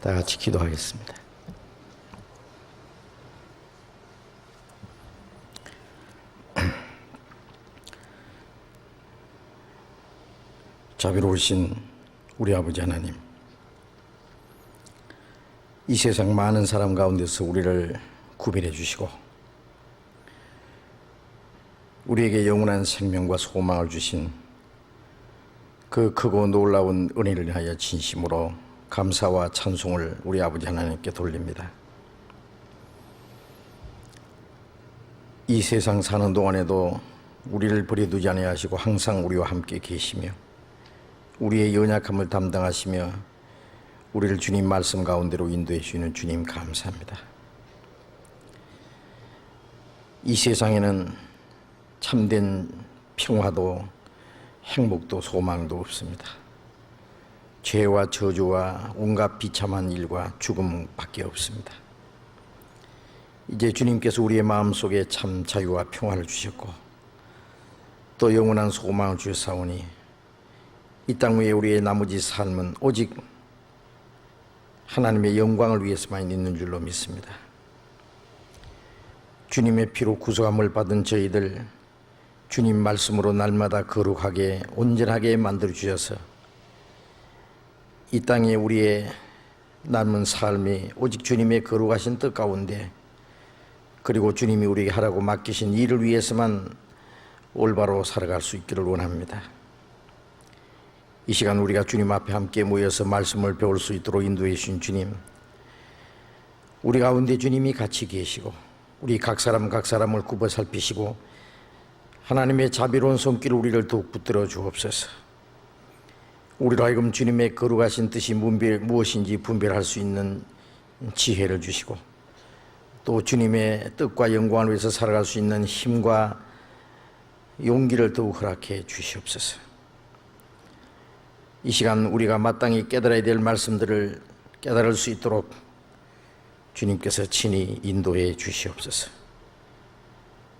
다 같이 기도하겠습니다. 자비로우신 우리 아버지 하나님, 이 세상 많은 사람 가운데서 우리를 구별해 주시고 우리에게 영원한 생명과 소망을 주신 그 크고 놀라운 은혜를 위하여 진심으로 감사와 찬송을 우리 아버지 하나님께 돌립니다. 이 세상 사는 동안에도 우리를 버려두지 아니하시고 항상 우리와 함께 계시며 우리의 연약함을 담당하시며 우리를 주님 말씀 가운데로 인도해 주시는 주님 감사합니다. 이 세상에는 참된 평화도 행복도 소망도 없습니다. 죄와 저주와 온갖 비참한 일과 죽음밖에 없습니다. 이제 주님께서 우리의 마음속에 참 자유와 평화를 주셨고 또 영원한 소망을 주셨사오니 이 땅 위에 우리의 나머지 삶은 오직 하나님의 영광을 위해서만 있는 줄로 믿습니다. 주님의 피로 구속함을 받은 저희들 주님 말씀으로 날마다 거룩하게 온전하게 만들어 주셔서 이 땅에 우리의 남은 삶이 오직 주님의 거룩하신 뜻 가운데 그리고 주님이 우리에게 하라고 맡기신 일을 위해서만 올바로 살아갈 수 있기를 원합니다. 이 시간 우리가 주님 앞에 함께 모여서 말씀을 배울 수 있도록 인도해 주신 주님, 우리 가운데 주님이 같이 계시고 우리 각 사람을 굽어 살피시고 하나님의 자비로운 손길을 우리를 더욱 붙들어 주옵소서. 우리로 하여금 주님의 거룩하신 뜻이 무엇인지 분별할 수 있는 지혜를 주시고 또 주님의 뜻과 영광을 위해서 살아갈 수 있는 힘과 용기를 더욱 허락해 주시옵소서. 이 시간 우리가 마땅히 깨달아야 될 말씀들을 깨달을 수 있도록 주님께서 친히 인도해 주시옵소서.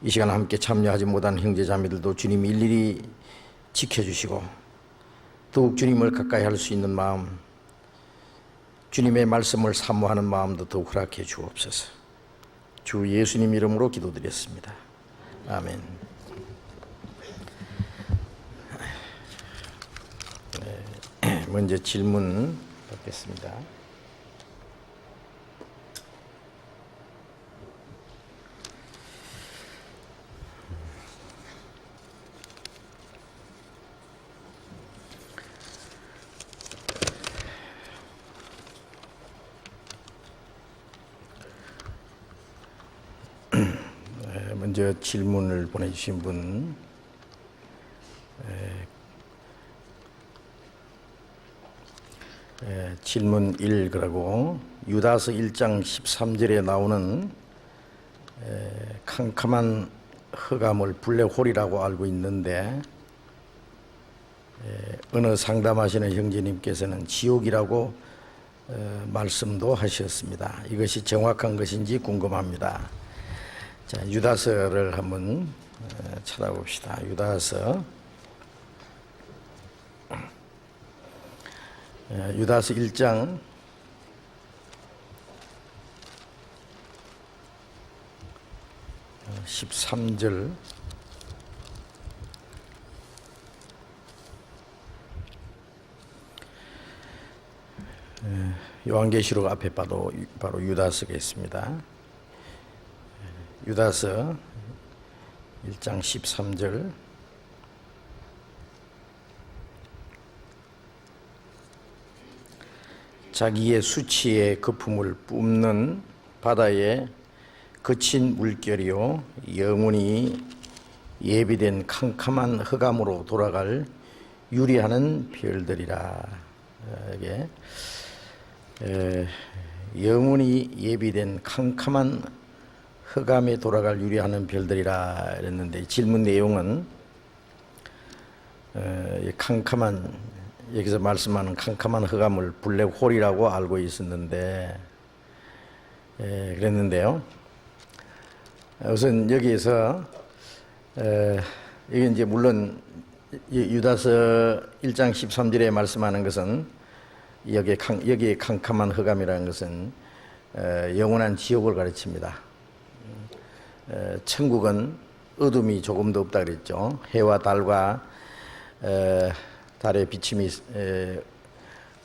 이 시간 함께 참여하지 못한 형제자매들도 주님이 일일이 지켜주시고 더욱 주님을 가까이 할 수 있는 마음, 주님의 말씀을 사모하는 마음도 더욱 허락해 주옵소서. 주 예수님 이름으로 기도드렸습니다. 아멘. 먼저 질문 받겠습니다. 먼저 질문을 보내주신 분, 질문 1 그러고 유다서 1장 13절에 나오는 캄캄한 흑암을 블랙홀이라고 알고 있는데 어느 상담하시는 형제님께서는 지옥이라고 말씀도 하셨습니다. 이것이 정확한 것인지 궁금합니다. 자, 유다서를 한번 찾아봅시다. 유다서 1장 13절 요한계시록 앞에 바로 유다서가 있습니다. 유다서 1장 13절 자기의 수치의 거품을 뿜는 바다에 거친 물결이요 영원히 예비된 캄캄한 흑암으로 돌아갈 유리하는 별들이라. 이게 영원히 예비된 캄캄한 흑암에 돌아갈 유리하는 별들이라 이랬는데 질문 내용은 캄캄한 여기서 말씀하는 캄캄한 흑암을 블랙홀이라고 알고 있었는데 그랬는데요. 우선 여기에서 이게 이제 물론 유다서 1장 13절에 말씀하는 것은 여기에 캄캄한 흑암이라는 것은 영원한 지옥을 가르칩니다. 천국은 어둠이 조금도 없다 그랬죠. 해와 달과 달의 비침이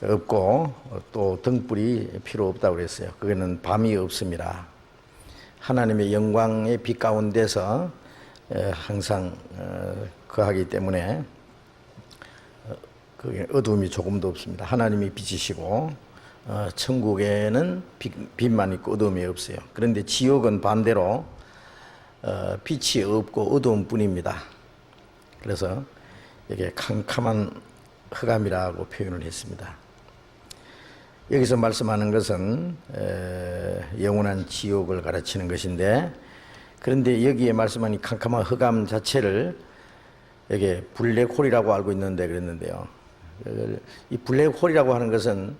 없고 또 등불이 필요 없다고 그랬어요. 그거는 밤이 없습니다. 하나님의 영광의 빛 가운데서 항상 거하기 때문에 그게 어두움이 조금도 없습니다. 하나님이 빛이시고 천국에는 빛만 있고 어두움이 없어요. 그런데 지옥은 반대로 빛이 없고 어두움뿐입니다. 그래서 이게 캄캄한 흑암이라고 표현을 했습니다. 여기서 말씀하는 것은 영원한 지옥을 가르치는 것인데, 그런데 여기에 말씀한 이 캄캄한 흑암 자체를 여기 블랙홀이라고 알고 있는데 그랬는데요. 이 블랙홀이라고 하는 것은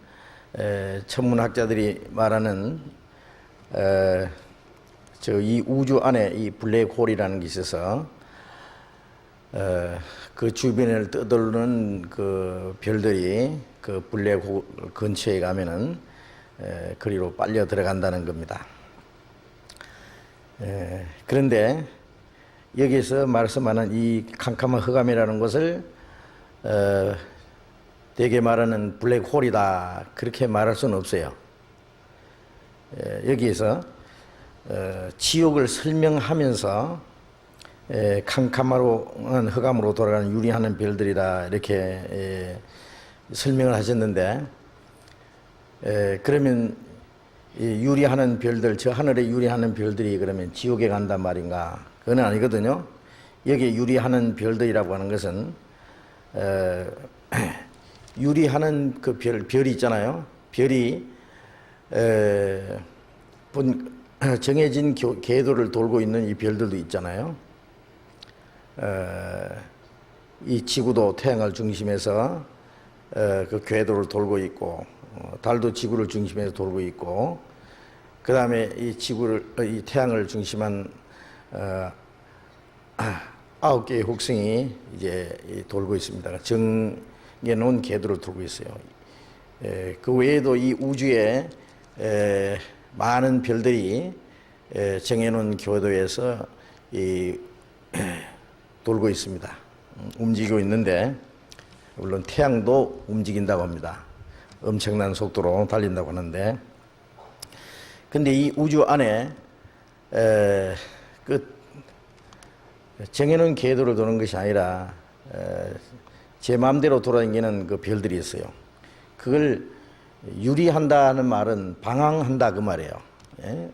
천문학자들이 말하는 이 우주 안에 이 블랙홀이라는 게 있어서 그 주변을 떠도는 그 별들이 그 블랙홀 근처에 가면은 그리로 빨려 들어간다는 겁니다. 그런데 여기서 말씀하는 이 캄캄한 흑암이라는 것을 대개 말하는 블랙홀이다 그렇게 말할 수는 없어요. 여기에서 지옥을 설명하면서 캄캄한 흑암으로 돌아가는 유리하는 별들이다 이렇게 설명을 하셨는데, 그러면 유리하는 별들, 저 하늘에 유리하는 별들이 그러면 지옥에 간단 말인가? 그건 아니거든요. 여기에 유리하는 별들이라고 하는 것은 유리하는 그 별이 있잖아요. 별이 정해진 궤도를 돌고 있는 이 별들도 있잖아요. 이 지구도 태양을 중심해서 그 궤도를 돌고 있고, 달도 지구를 중심해서 돌고 있고, 그 다음에 이 태양을 중심한 9개의 혹성이 이제 돌고 있습니다. 정해 놓은 궤도를 돌고 있어요. 그 외에도 이 우주에 많은 별들이 정해 놓은 궤도에서 돌고 있습니다. 움직이고 있는데, 물론 태양도 움직인다고 합니다. 엄청난 속도로 달린다고 하는데, 근데 이 우주 안에 그 정해놓은 궤도로 도는 것이 아니라 제 마음대로 돌아다니는 그 별들이 있어요. 그걸 유리한다는 말은 방황한다 그 말이에요.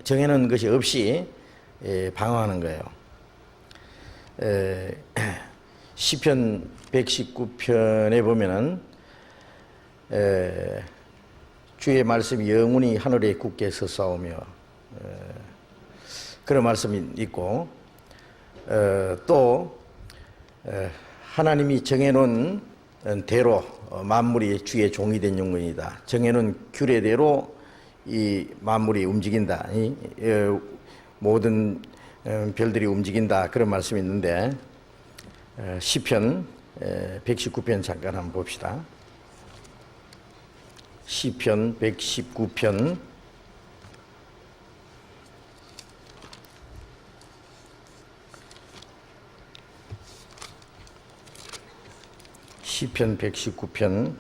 정해놓은 것이 없이 방황하는 거예요. 시편 119편에 보면은 주의 말씀이 영원히 하늘에 굳게 서싸우며 그런 말씀이 있고, 또 하나님이 정해놓은 대로 만물이 주의 종이 된 영혼이다. 정해놓은 규례대로 이 만물이 움직인다. 모든 별들이 움직인다. 그런 말씀이 있는데, 시편 119편 잠깐 한번 봅시다. 시편 119편 시편 119편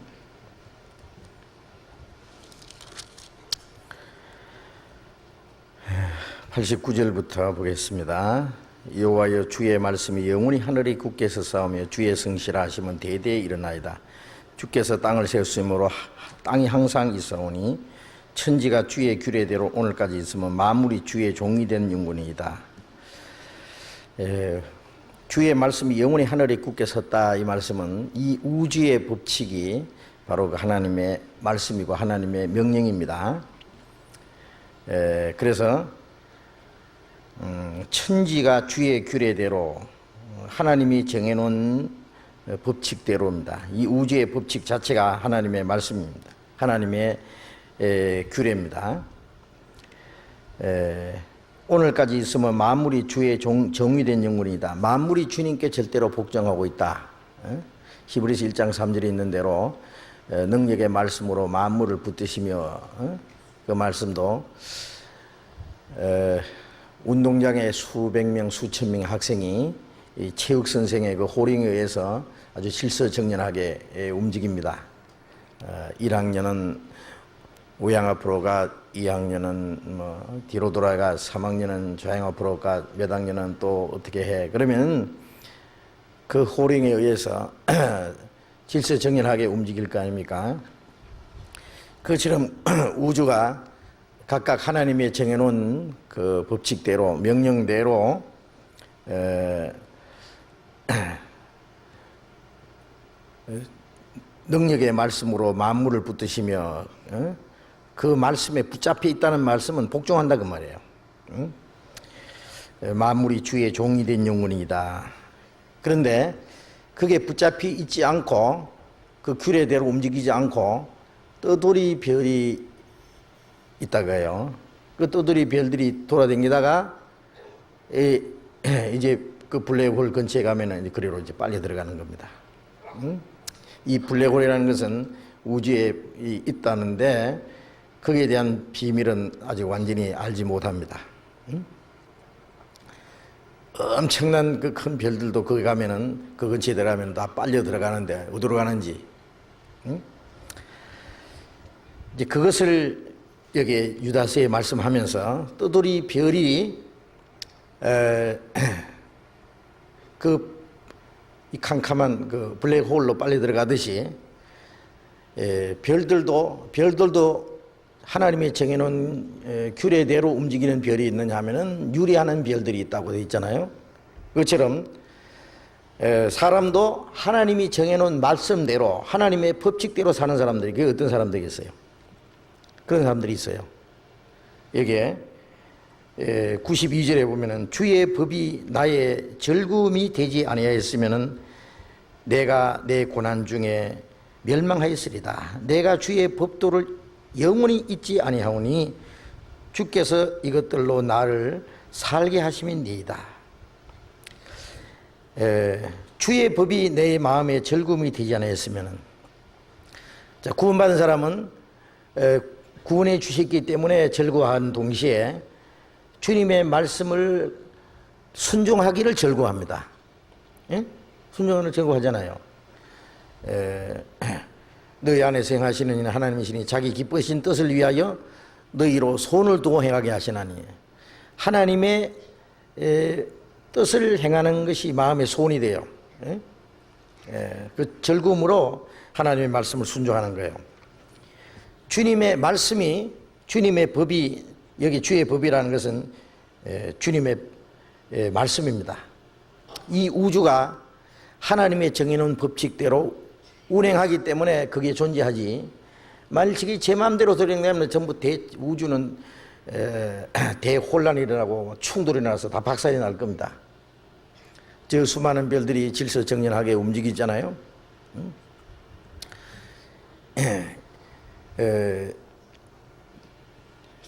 89절부터 보겠습니다. 여호와여, 주의 말씀이 영원히 하늘이 굳게 서싸우며 주의 성실하심은 대대에 일어나이다. 주께서 땅을 세우심으로 땅이 항상 있어오니 천지가 주의 규례대로 오늘까지 있으면 만물이 주의 종이 된 영혼이다. 주의 말씀이 영원히 하늘에 굳게 섰다. 이 말씀은 이 우주의 법칙이 바로 하나님의 말씀이고 하나님의 명령입니다. 그래서 천지가 주의 규례대로 하나님이 정해놓은 법칙대로입니다. 이 우주의 법칙 자체가 하나님의 말씀입니다. 하나님의 규례입니다. 오늘까지 있으면 만물이 주의 정의된 영혼이다. 만물이 주님께 절대로 복종하고 있다. 히브리서 1장 3절에 있는 대로 능력의 말씀으로 만물을 붙드시며 그 말씀도 운동장에 수백 명, 수천 명 학생이 이 체육 선생의 그 호령에 의해서 아주 실서정연하게 움직입니다. 1학년은 우양 앞으로 가, 2학년은 뭐 뒤로 돌아가, 3학년은 좌양 앞으로 가, 몇 학년은 또 어떻게 해. 그러면 그 호령에 의해서 질서정연하게 움직일 거 아닙니까? 그처럼 우주가 각각 하나님의 정해놓은 그 법칙대로, 명령대로 능력의 말씀으로 만물을 붙드시며 그 말씀에 붙잡혀 있다는 말씀은 복종한다 그 말이에요. 만물이 주의 종이 된 영혼이다. 그런데 그게 붙잡혀 있지 않고 그 규례대로 움직이지 않고 떠돌이 별이 있다가요. 그 떠돌이 별들이 돌아다니다가 이제 그 블랙홀 근처에 가면은 그리로 이제 빨려 들어가는 겁니다. 이 블랙홀이라는 것은 우주에 있다는데 거기에 대한 비밀은 아직 완전히 알지 못합니다. 엄청난 그 큰 별들도 거기 가면은 그 근처에 들어가면 다 빨려 들어가는데 어디로 가는지 이제 그것을 여기 유다서에 말씀하면서 떠돌이 별이 이 캄캄한 그 블랙홀로 빨리 들어가듯이 별들도 하나님이 정해놓은 규례대로 움직이는 별이 있느냐 하면은 유리하는 별들이 있다고 되어 있잖아요. 그것처럼 사람도 하나님이 정해놓은 말씀대로 하나님의 법칙대로 사는 사람들이 그게 어떤 사람들이겠어요? 그런 사람들이 있어요. 여기에 92절에 보면은 주의 법이 나의 즐거움이 되지 아니하였으면은 내가 내 고난 중에 멸망하였으리다. 내가 주의 법도를 영원히 잊지 아니하오니 주께서 이것들로 나를 살게 하심이니이다. 주의 법이 내 마음에 즐거움이 되지 않았으면은, 자, 구원받은 사람은 구원해 주셨기 때문에 즐거워하는 동시에 주님의 말씀을 순종하기를 즐거워합니다. 예? 순종을 즐거워하잖아요. 너희 안에서 행하시는 이는 하나님이시니 자기 기쁘신 뜻을 위하여 너희로 손을 두고 행하게 하시나니, 하나님의 뜻을 행하는 것이 마음의 소원이 돼요. 그 즐거움으로 하나님의 말씀을 순종하는 거예요. 주님의 말씀이, 주님의 법이, 여기 주의 법이라는 것은 주님의 말씀입니다. 이 우주가 하나님의 정해놓은 법칙대로 운행하기 때문에 그게 존재하지, 만일 제 마음대로 돌아다니면 전부 우주는 대혼란이 일어나고 충돌이 나서 다 박살이 날 겁니다. 저 수많은 별들이 질서정연하게 움직이잖아요.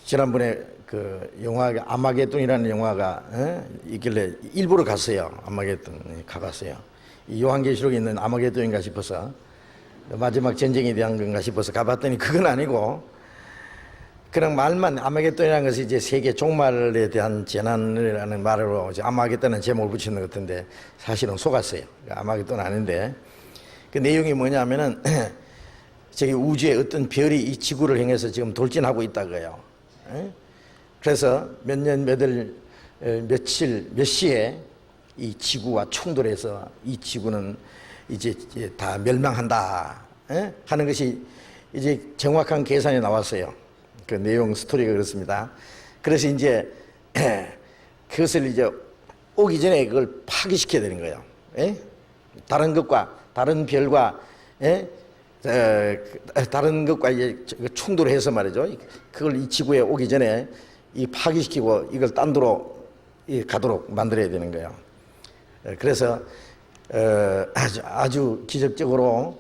지난번에 그 영화 아마겟돈이라는 영화가 있길래 일부러 갔어요. 아마겟돈 가봤어요. 이 요한계시록에 있는 아마겟돈인가 싶어서, 마지막 전쟁에 대한 건가 싶어서 가봤더니 그건 아니고 그냥 말만, 아마겟돈이라는 것이 이제 세계 종말에 대한 재난이라는 말로 아마겟돈은 제목을 붙이는 것 같은데 사실은 속았어요. 아마겟돈 아닌데 그 내용이 뭐냐면은 저기 우주에 어떤 별이 이 지구를 향해서 지금 돌진하고 있다고요. 그래서 몇 년, 며칠, 몇 시에 이 지구와 충돌해서 이 지구는 이제 다 멸망한다 하는 것이 이제 정확한 계산이 나왔어요. 그 내용 스토리가 그렇습니다. 그래서 이제 그것을 이제 오기 전에 그걸 파기시켜야 되는 거예요. 다른 것과, 다른 별과, 다른 것과 이제 충돌해서 말이죠. 그걸 이 지구에 오기 전에 이 파기시키고 이걸 딴 데로 가도록 만들어야 되는 거예요. 그래서 아주 기적적으로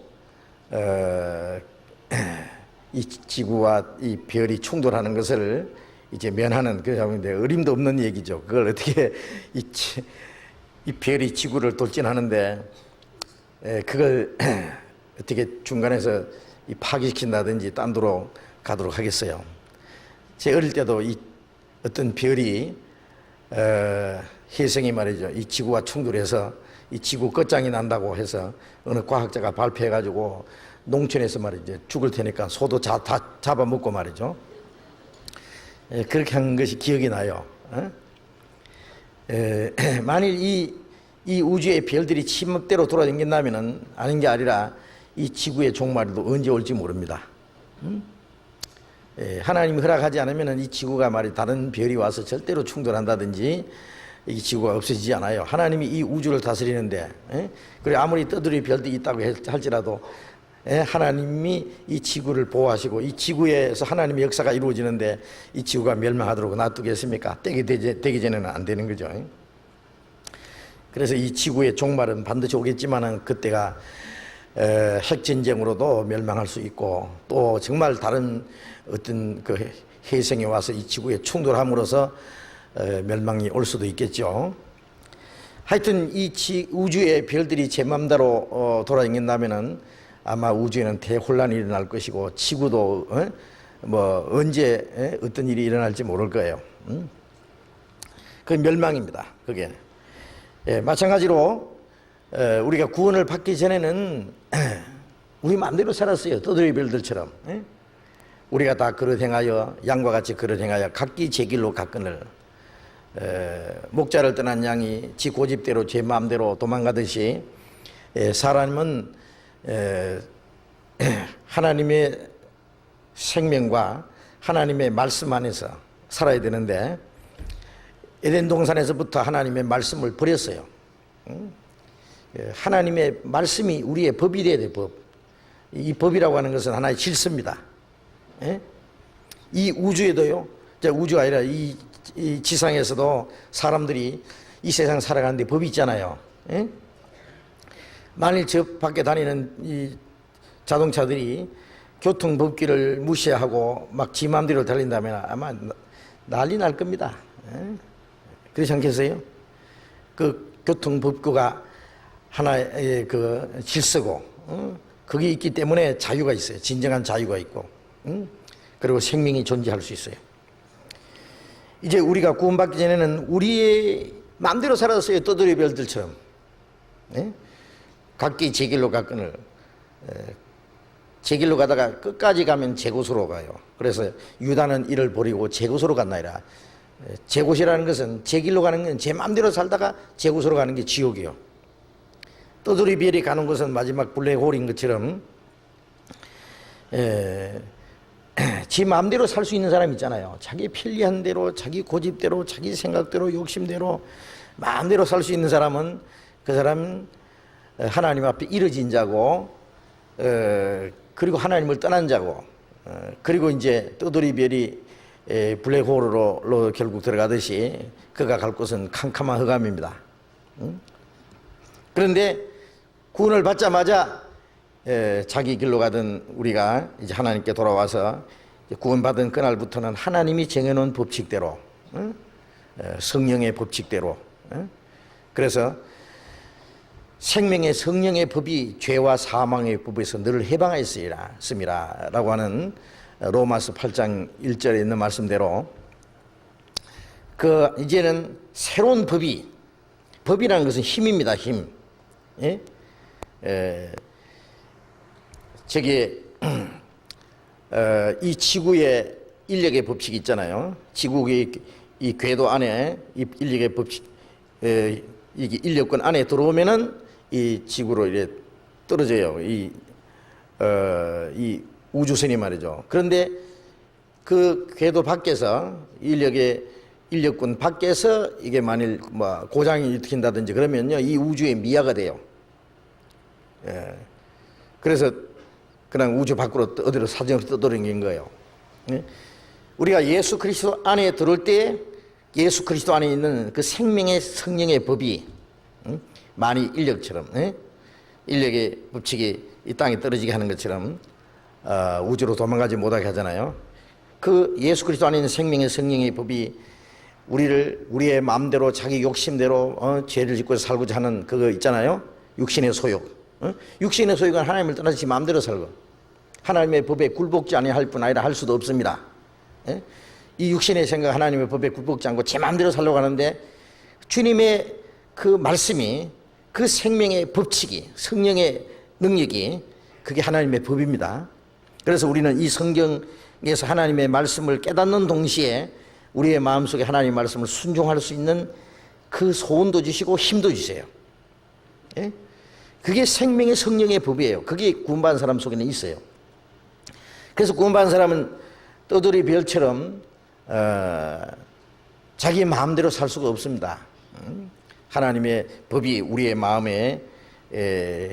이 지구와 이 별이 충돌하는 것을 이제 면하는, 그런데 어림도 없는 얘기죠. 그걸 어떻게 이 별이 지구를 돌진하는데 그걸 어떻게 중간에서 이 파기시킨다든지 딴 데로 가도록 하겠어요. 제 어릴 때도 이 어떤 별이 혜성이 말이죠, 이 지구와 충돌해서 이 지구 끝장이 난다고 해서 어느 과학자가 발표해가지고 농촌에서 말이죠, 죽을 테니까 소도 다 잡아먹고 말이죠, 그렇게 한 것이 기억이 나요. 만일 이 우주의 별들이 침묵대로 돌아다닌다면은 아닌 게 아니라 이 지구의 종말도 언제 올지 모릅니다. 하나님이 허락하지 않으면은 이 지구가 말이 다른 별이 와서 절대로 충돌한다든지 이 지구가 없어지지 않아요. 하나님이 이 우주를 다스리는데, 그래 아무리 떠돌이 별들이 있다고 할지라도 하나님이 이 지구를 보호하시고 이 지구에서 하나님의 역사가 이루어지는데 이 지구가 멸망하도록 놔두겠습니까? 때가 되기 전에는 안 되는 거죠. 그래서 이 지구의 종말은 반드시 오겠지만은 그때가 핵전쟁으로도 멸망할 수 있고 또 정말 다른 어떤 그 혜성이 와서 이 지구에 충돌함으로써 멸망이 올 수도 있겠죠. 하여튼 이 우주의 별들이 제 맘대로 돌아다닌다면은 아마 우주에는 대혼란이 일어날 것이고 지구도 뭐 언제 어떤 일이 일어날지 모를 거예요. 그 멸망입니다. 그게 마찬가지로 우리가 구원을 받기 전에는 우리 마음대로 살았어요. 떠돌이 별들처럼. 우리가 다 그릇 행하여 양과 같이 그릇 행하여 각기 제 길로 갔거늘 목자를 떠난 양이 지 고집대로 제 마음대로 도망가듯이 사람은 하나님의 생명과 하나님의 말씀 안에서 살아야 되는데 에덴 동산에서부터 하나님의 말씀을 버렸어요. 하나님의 말씀이 우리의 법이 돼야 돼. 법. 이 법이라고 하는 것은 하나의 질서입니다. 이 우주에도요, 우주가 아니라 이 지상에서도 사람들이 이 세상 살아가는데 법이 있잖아요. 만일 저 밖에 다니는 이 자동차들이 교통법규를 무시하고 막 지 맘대로 달린다면 아마 난리 날 겁니다. 그렇지 않겠어요? 그 교통법규가 하나의 그 질서고, 그게 있기 때문에 자유가 있어요. 진정한 자유가 있고, 그리고 생명이 존재할 수 있어요. 이제 우리가 구원받기 전에는 우리의 마음대로 살았어요. 떠돌이 별들처럼. 각기 제 길로 갔거늘 제 길로 가다가 끝까지 가면 제 곳으로 가요. 그래서 유다는 이를 버리고 제 곳으로 갔나이다. 제 곳이라는 것은 제 길로 가는 건 제 마음대로 살다가 제 곳으로 가는 게 지옥이요. 떠돌이 별이 가는 곳은 마지막 블랙홀인 것처럼 지 마음대로 살 수 있는 사람 있잖아요. 자기 편리한 대로, 자기 고집대로, 자기 생각대로, 욕심대로 마음대로 살 수 있는 사람은 그 사람은 하나님 앞에 이르진 자고, 그리고 하나님을 떠난 자고, 그리고 이제 떠돌이 별이 블랙홀로 결국 들어가듯이 그가 갈 곳은 캄캄한 흑암입니다. 그런데 구원을 받자마자 자기 길로 가던 우리가 이제 하나님께 돌아와서 구원받은 그날부터는 하나님이 정해놓은 법칙대로, 성령의 법칙대로, 그래서 생명의 성령의 법이 죄와 사망의 법에서 늘 해방하였습니다 라고 하는 로마서 8장 1절에 있는 말씀대로 그 이제는 새로운 법이라는 것은 힘입니다. 힘. 저기 이 지구의 인력의 법칙이 있잖아요. 지구의 이 궤도 안에 이 인력의 법칙, 이게 인력권 안에 들어오면은 이 지구로 이렇게 떨어져요. 이 우주선이 말이죠. 그런데 그 궤도 밖에서 인력권 밖에서 이게 만일 뭐 고장이 일으킨다든지 그러면요, 이 우주의 미아가 돼요. 그래서 그냥 우주 밖으로 어디로 사정없이 떠돌아다닌 거예요. 우리가 예수 그리스도 안에 들어올 때 예수 그리스도 안에 있는 그 생명의 성령의 법이 만이 인력처럼, 인력의 법칙이 이 땅에 떨어지게 하는 것처럼 우주로 도망가지 못하게 하잖아요. 그 예수 그리스도 안에 있는 생명의 성령의 법이 우리의 마음대로 자기 욕심대로 죄를 짓고 살고자 하는 그거 있잖아요. 육신의 소욕, 육신의 소유가 하나님을 떠나서 지 마음대로 살고 하나님의 법에 굴복지 아니할 뿐 아니라 할 수도 없습니다. 이 육신의 생각 하나님의 법에 굴복지 않고 제 마음대로 살려고 하는데 주님의 그 말씀이 그 생명의 법칙이 성령의 능력이 그게 하나님의 법입니다. 그래서 우리는 이 성경에서 하나님의 말씀을 깨닫는 동시에 우리의 마음속에 하나님의 말씀을 순종할 수 있는 그 소원도 주시고 힘도 주세요. 그게 생명의 성령의 법이에요. 그게 구원받은 사람 속에는 있어요. 그래서 구원받은 사람은 떠돌이 별처럼 자기 마음대로 살 수가 없습니다. 하나님의 법이 우리의 마음에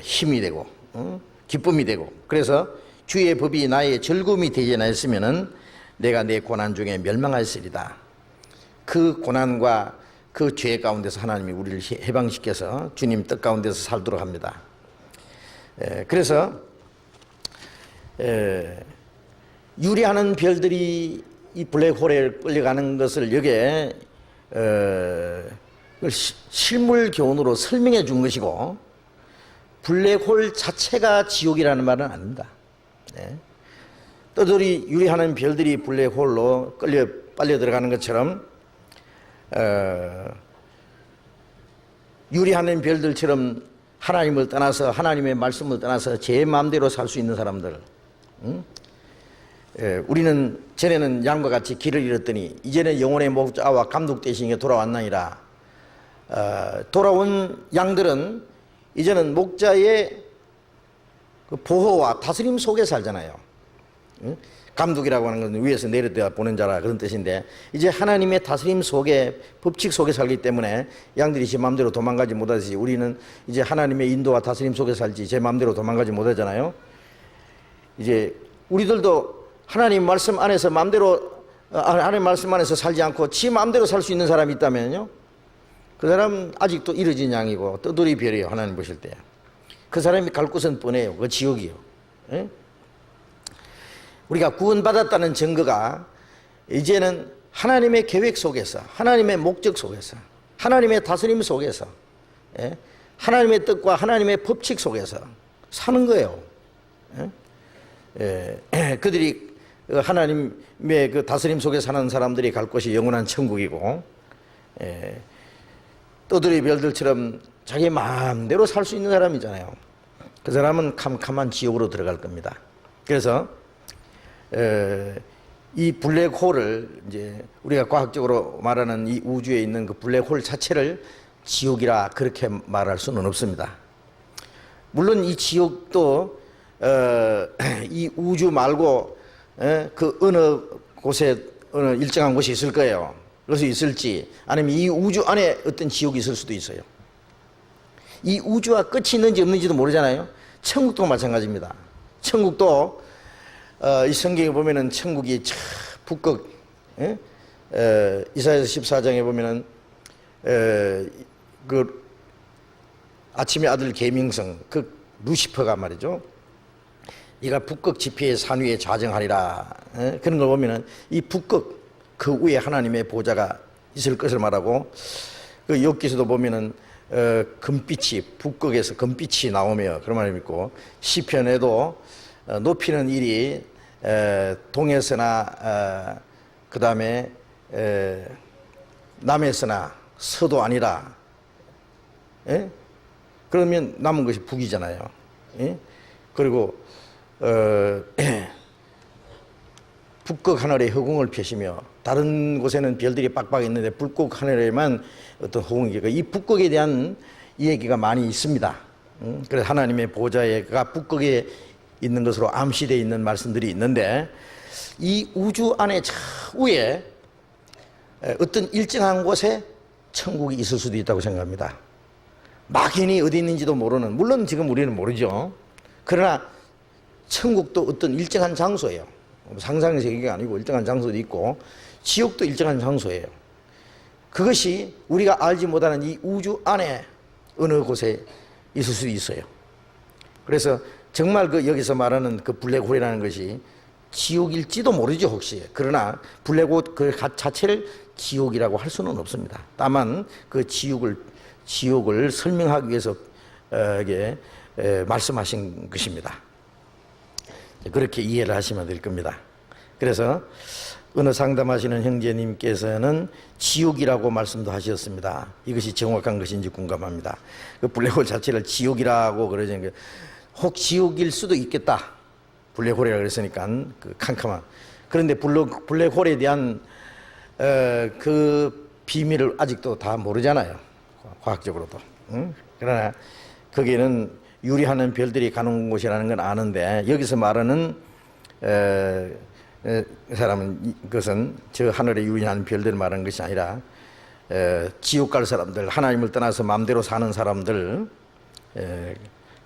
힘이 되고 기쁨이 되고 그래서 주의 법이 나의 즐거움이 되지 않았으면 내가 내 고난 중에 멸망하였으리다. 그 고난과 그 죄 가운데서 하나님이 우리를 해방시켜서 주님 뜻 가운데서 살도록 합니다. 그래서 유리하는 별들이 이 블랙홀에 끌려가는 것을 여기에 실물 교훈으로 설명해 준 것이고 블랙홀 자체가 지옥이라는 말은 아닙니다. 떠돌이 유리하는 별들이 블랙홀로 빨려 들어가는 것처럼 유리하는 별들처럼 하나님을 떠나서 하나님의 말씀을 떠나서 제 마음대로 살 수 있는 사람들, 우리는 전에는 양과 같이 길을 잃었더니 이제는 영혼의 목자와 감독 되시니 돌아왔나이다. 돌아온 양들은 이제는 목자의 그 보호와 다스림 속에 살잖아요. 감독이라고 하는 건 위에서 내려다 보는 자라 그런 뜻인데 이제 하나님의 다스림 속에 법칙 속에 살기 때문에 양들이 제 마음대로 도망가지 못하듯이 우리는 이제 하나님의 인도와 다스림 속에 살지 제 마음대로 도망가지 못하잖아요. 이제 우리들도 하나님 말씀 안에서 마음대로 하나님 말씀 안에서 살지 않고 지 마음대로 살 수 있는 사람이 있다면요, 그 사람은 아직도 잃어진 양이고 떠돌이 별이에요. 하나님 보실 때 그 사람이 갈 곳은 뻔해요. 그 지옥이요. 우리가 구원받았다는 증거가 이제는 하나님의 계획 속에서 하나님의 목적 속에서 하나님의 다스림 속에서 하나님의 뜻과 하나님의 법칙 속에서 사는 거예요. 그들이 하나님의 그 다스림 속에 사는 사람들이 갈 곳이 영원한 천국이고 떠돌이 별들처럼 자기 마음대로 살 수 있는 사람이잖아요. 그 사람은 캄캄한 지옥으로 들어갈 겁니다. 그래서 이 블랙홀을 이제 우리가 과학적으로 말하는 이 우주에 있는 그 블랙홀 자체를 지옥이라 그렇게 말할 수는 없습니다. 물론 이 지옥도 이 우주 말고 그 어느 곳에 어느 일정한 곳이 있을 거예요. 그래서 있을지 아니면 이 우주 안에 어떤 지옥이 있을 수도 있어요. 이 우주와 끝이 있는지 없는지도 모르잖아요. 천국도 마찬가지입니다. 천국도 이 성경에 보면은 천국이 북극, 이사야서 14장에 보면은 그 아침의 아들 계명성 그 루시퍼가 말이죠. 이가 북극 지폐의 산 위에 좌정하리라. 그런 걸 보면은 이 북극 그 위에 하나님의 보좌가 있을 것을 말하고 그 욥기서도 보면은 금빛이 북극에서 금빛이 나오며 그런 말이 있고 시편에도 높이는 일이 동에서나 그 다음에 남에서나 서도 아니라 그러면 남은 것이 북이잖아요. 그리고 북극 하늘에 허공을 펴시며 다른 곳에는 별들이 빡빡 있는데 북극 하늘에만 어떤 허공이 이 북극에 대한 이야기가 많이 있습니다. 그래서 하나님의 보좌가 북극에 있는 것으로 암시되어 있는 말씀들이 있는데 이 우주 안에 저 위에 어떤 일정한 곳에 천국이 있을 수도 있다고 생각합니다. 막연히 어디 있는지도 모르는, 물론 지금 우리는 모르죠. 그러나 천국도 어떤 일정한 장소예요. 상상의 세계가 아니고 일정한 장소도 있고 지옥도 일정한 장소예요. 그것이 우리가 알지 못하는 이 우주 안에 어느 곳에 있을 수도 있어요. 그래서 정말 그 여기서 말하는 그 블랙홀이라는 것이 지옥일지도 모르죠, 혹시. 그러나 블랙홀 그 자체를 지옥이라고 할 수는 없습니다. 다만 그 지옥을 설명하기 위해서 이게 말씀하신 것입니다. 그렇게 이해를 하시면 될 겁니다. 그래서 어느 상담하시는 형제님께서는 지옥이라고 말씀도 하셨습니다. 이것이 정확한 것인지 궁금합니다. 그 블랙홀 자체를 지옥이라고 그러죠. 혹 지옥일 수도 있겠다. 블랙홀이라고 그랬으니까 그 캄캄한. 그런데 블랙홀에 대한 그 비밀을 아직도 다 모르잖아요. 과학적으로도. 그러나 거기에는 유리하는 별들이 가는 곳이라는 건 아는데, 여기서 말하는 사람은, 그것은 저 하늘에 유리한 별들을 말하는 것이 아니라 지옥 갈 사람들, 하나님을 떠나서 마음대로 사는 사람들,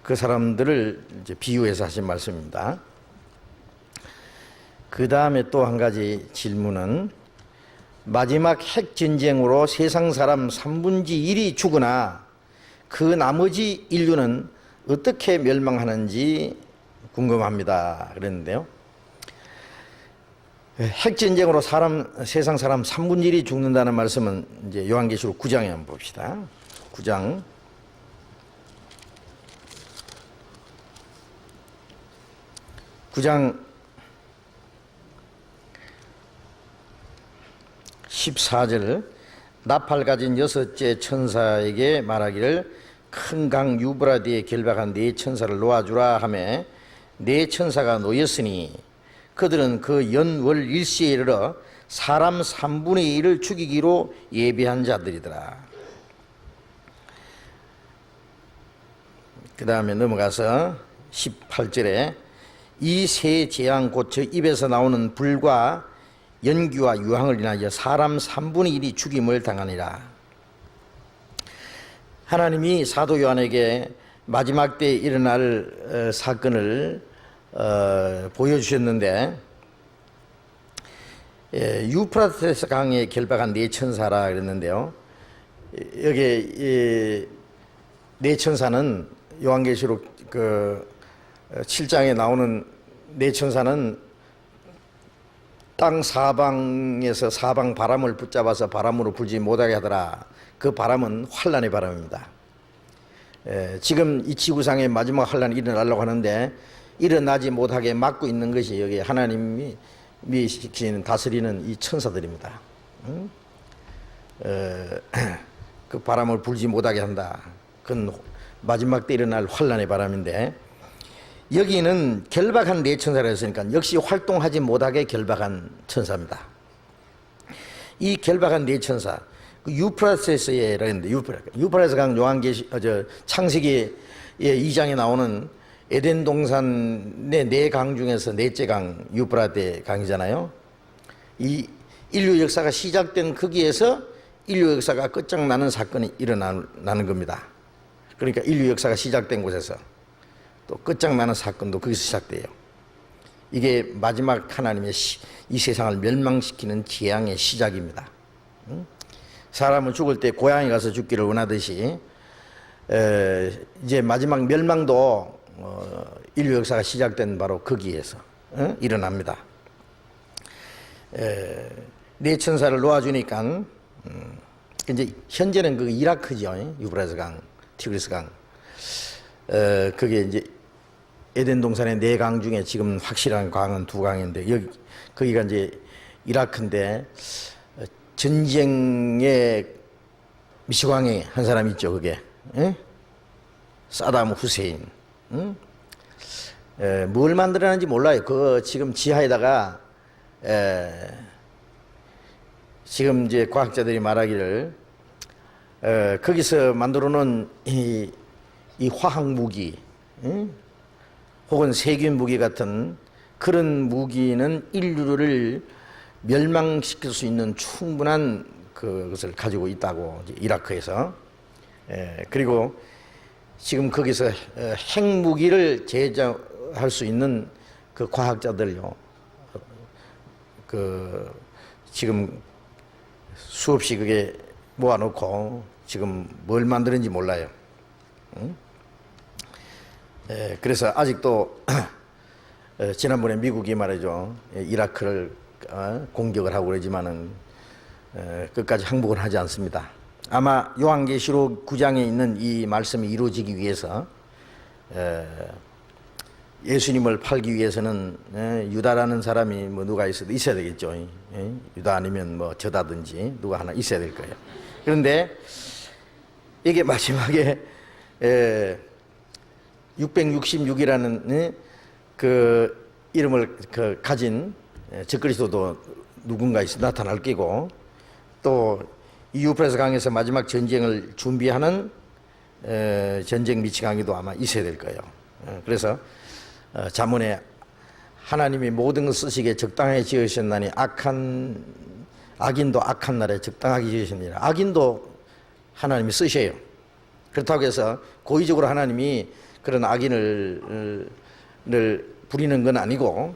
그 사람들을 이제 비유해서 하신 말씀입니다. 그 다음에 또 한 가지 질문은, 마지막 핵전쟁으로 세상 사람 1/3 죽으나 그 나머지 인류는 어떻게 멸망하는지 궁금합니다. 그랬는데요. 핵전쟁으로 세상 사람 3분의 1이 죽는다는 말씀은 이제 요한계시록 9장에 한번 봅시다. 9장. 9장 14절, 나팔 가진 6째 천사에게 말하기를 큰 강 유브라디에 결박한 4 천사를 놓아주라 하매 4 천사가 놓였으니 그들은 그 연월 일시에 이르러 사람 3분의 1을 죽이기로 예비한 자들이더라. 그 다음에 넘어가서 18절에 이 세 재앙 곧 저 입에서 나오는 불과 연기와 유황을 인하여 사람 3분의 1이 죽임을 당하니라. 하나님이 사도 요한에게 마지막 때에 일어날 사건을 보여주셨는데, 유프라테스 강에 결박한 4 천사라 그랬는데요. 여기 4 천사는 요한계시록 그 7장에 나오는 4 천사는 땅 사방에서 사방 바람을 붙잡아서 바람으로 불지 못하게 하더라. 그 바람은 환란의 바람입니다. 지금 이 지구상의 마지막 환란이 일어나려고 하는데 일어나지 못하게 막고 있는 것이 여기 하나님이 시키는 다스리는 이 천사들입니다. 그 바람을 불지 못하게 한다. 그건 마지막 때 일어날 환란의 바람인데, 여기는 결박한 4 천사라 했으니까 역시 활동하지 못하게 결박한 천사입니다. 이 결박한 4 천사, 유프라테스에 했는데, 유프라테스 강 창세기 2장에 나오는 에덴 동산의 4강 중에서 4째 강 유프라테 강이잖아요. 이 인류 역사가 시작된 거기에서 인류 역사가 끝장나는 사건이 일어나는 겁니다. 그러니까 인류 역사가 시작된 곳에서 또 끝장나는 사건도 거기서 시작돼요. 이게 마지막 하나님의 이 세상을 멸망시키는 재앙의 시작입니다. 사람은 죽을 때 고향에 가서 죽기를 원하듯이 이제 마지막 멸망도 인류 역사가 시작된 바로 거기에서 일어납니다. 4 천사를 놓아주니까 이제 현재는 그 이라크죠. 유브라스 강, 티그리스 강. 그게 이제 에덴 동산의 4강 중에 지금 확실한 강은 2강인데 거기가 이제 이라크인데, 전쟁의 미시광이 한 사람 있죠. 그게 사담 후세인. 뭘 만들어놨는지 몰라요. 그 지금 지하에다가 지금 이제 과학자들이 말하기를 거기서 만들어놓은 이 화학 무기, 혹은 세균 무기 같은 그런 무기는 인류를 멸망시킬 수 있는 충분한 그것을 가지고 있다고, 이라크에서. 그리고 지금 거기서 핵무기를 제작할 수 있는 그 과학자들요, 그 지금 수없이 그게 모아놓고 지금 뭘 만드는지 몰라요. 그래서 아직도 지난번에 미국이 말이죠, 이라크를 공격을 하고 그러지만은 끝까지 항복을 하지 않습니다. 아마 요한계시록 9장에 있는 이 말씀이 이루어지기 위해서 예수님을 팔기 위해서는 유다라는 사람이 뭐 누가 있어야 되겠죠. 유다 아니면 뭐 저다든지 누가 하나 있어야 될 거예요. 그런데 이게 마지막에 666이라는 그 이름을 가진 적그리스도도 누군가 나타날 끼고, 또 이 유프라tes 강에서 마지막 전쟁을 준비하는 전쟁 미치 강의도 아마 있어야 될 거예요. 그래서 잠언에 하나님이 모든 것 쓰시기에 적당하게 지으셨나니 악인도 악한 날에 적당하게 지으셨느니라. 악인도 하나님이 쓰셔요. 그렇다고 해서 고의적으로 하나님이 그런 악인을 부리는 건 아니고,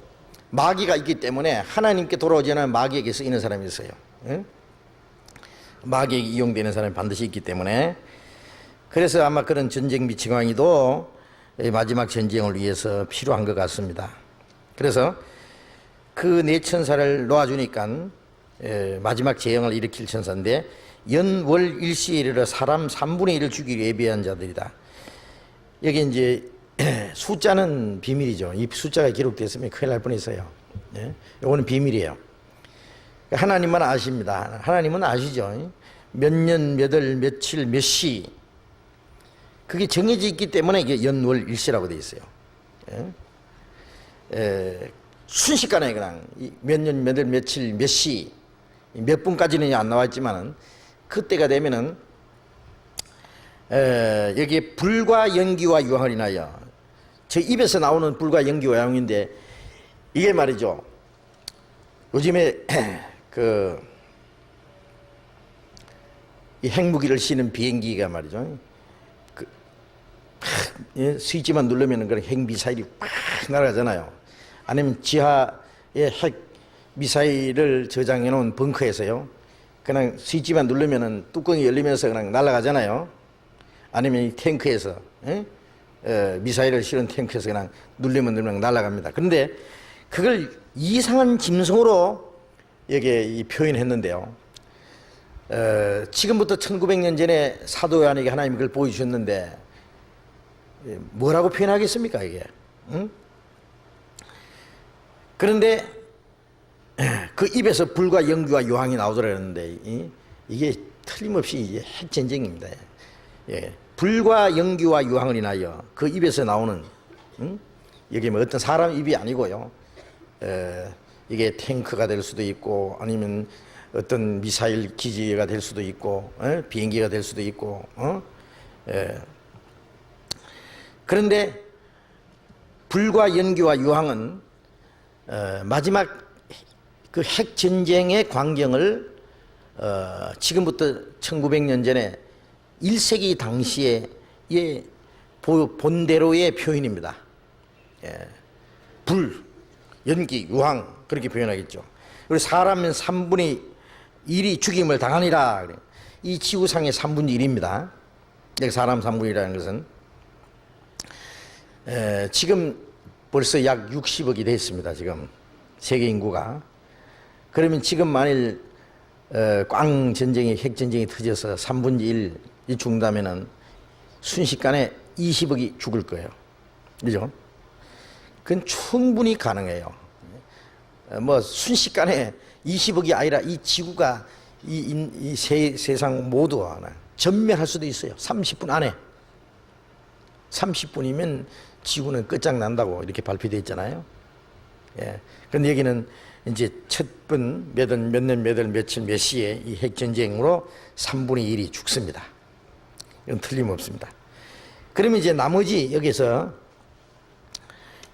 마귀가 있기 때문에 하나님께 돌아오지 않으면 마귀에게 쓰이는 사람이 있어요. 마귀에게 이용되는 사람이 반드시 있기 때문에, 그래서 아마 그런 전쟁 미치광이도 마지막 전쟁을 위해서 필요한 것 같습니다. 그래서 그 네 천사를 놓아주니까 마지막 재앙을 일으킬 천사인데, 연월 일시에 이르러 사람 3분의 1을 죽이기 예비한 자들이다. 여기 이제 숫자는 비밀이죠. 이 숫자가 기록됐으면 큰일 날 뻔했어요. 이거는 비밀이에요. 하나님만 아십니다. 하나님은 아시죠. 몇 년, 몇 월, 며칠, 몇 시, 그게 정해져 있기 때문에 이게 연월 일시라고 되어 있어요. 순식간에 그냥 몇 년, 몇 월, 며칠, 몇 시, 몇 분까지는 안 나와 있지만은, 그때가 되면은 여기에 불과 연기와 유황을 인하여, 저 입에서 나오는 불과 연기와 유황인데, 이게 말이죠, 요즘에 이 핵무기를 싣는 비행기가 말이죠, 스위치만 누르면 그런 핵 미사일이 팍 날아가잖아요. 아니면 지하에 핵 미사일을 저장해 놓은 벙커에서요, 그냥 스위치만 누르면은 뚜껑이 열리면서 그냥 날아가잖아요. 아니면 이 탱크에서, 미사일을 실은 탱크에서 그냥 누르면 날아갑니다. 그런데 그걸 이상한 짐승으로 여기에 표현했는데요. 지금부터 1900년 전에 사도 요한에게 하나님이 그걸 보여주셨는데, 뭐라고 표현하겠습니까, 이게? 응? 그런데 그 입에서 불과 연기와 유황이 나오더라 그랬는데, 이게 틀림없이 이제 핵전쟁입니다. 불과 연기와 유황을 인하여 그 입에서 나오는, 여기 뭐 어떤 사람 입이 아니고요, 이게 탱크가 될 수도 있고, 아니면 어떤 미사일 기지가 될 수도 있고, 비행기가 될 수도 있고, 그런데 불과 연기와 유황은 마지막 그 핵전쟁의 광경을 지금부터 1900년 전에 1세기 당시에 본대로의 표현입니다. 불, 연기, 유황, 그렇게 표현하겠죠. 그리고 사람은 3분의 1이 죽임을 당하니라. 이 지구상의 3분의 1입니다. 여기 사람 3분의 1이라는 것은 지금 벌써 약 60억이 됐습니다. 지금 세계 인구가. 그러면 지금 만일 꽝 전쟁이, 핵전쟁이 터져서 3분의 1이 죽는다면은 순식간에 20억이 죽을 거예요. 그죠? 그건 충분히 가능해요. 뭐 순식간에 20억이 아니라 이 지구가 이 세상 모두 전멸할 수도 있어요. 30분 안에. 30분이면 지구는 끝장난다고 이렇게 발표되어 있잖아요. 그런데 여기는 이제 첫 번 몇 년, 몇 월, 며칠, 몇 시에 이 핵전쟁으로 3분의 1이 죽습니다. 이건 틀림없습니다. 그러면 이제 나머지 여기서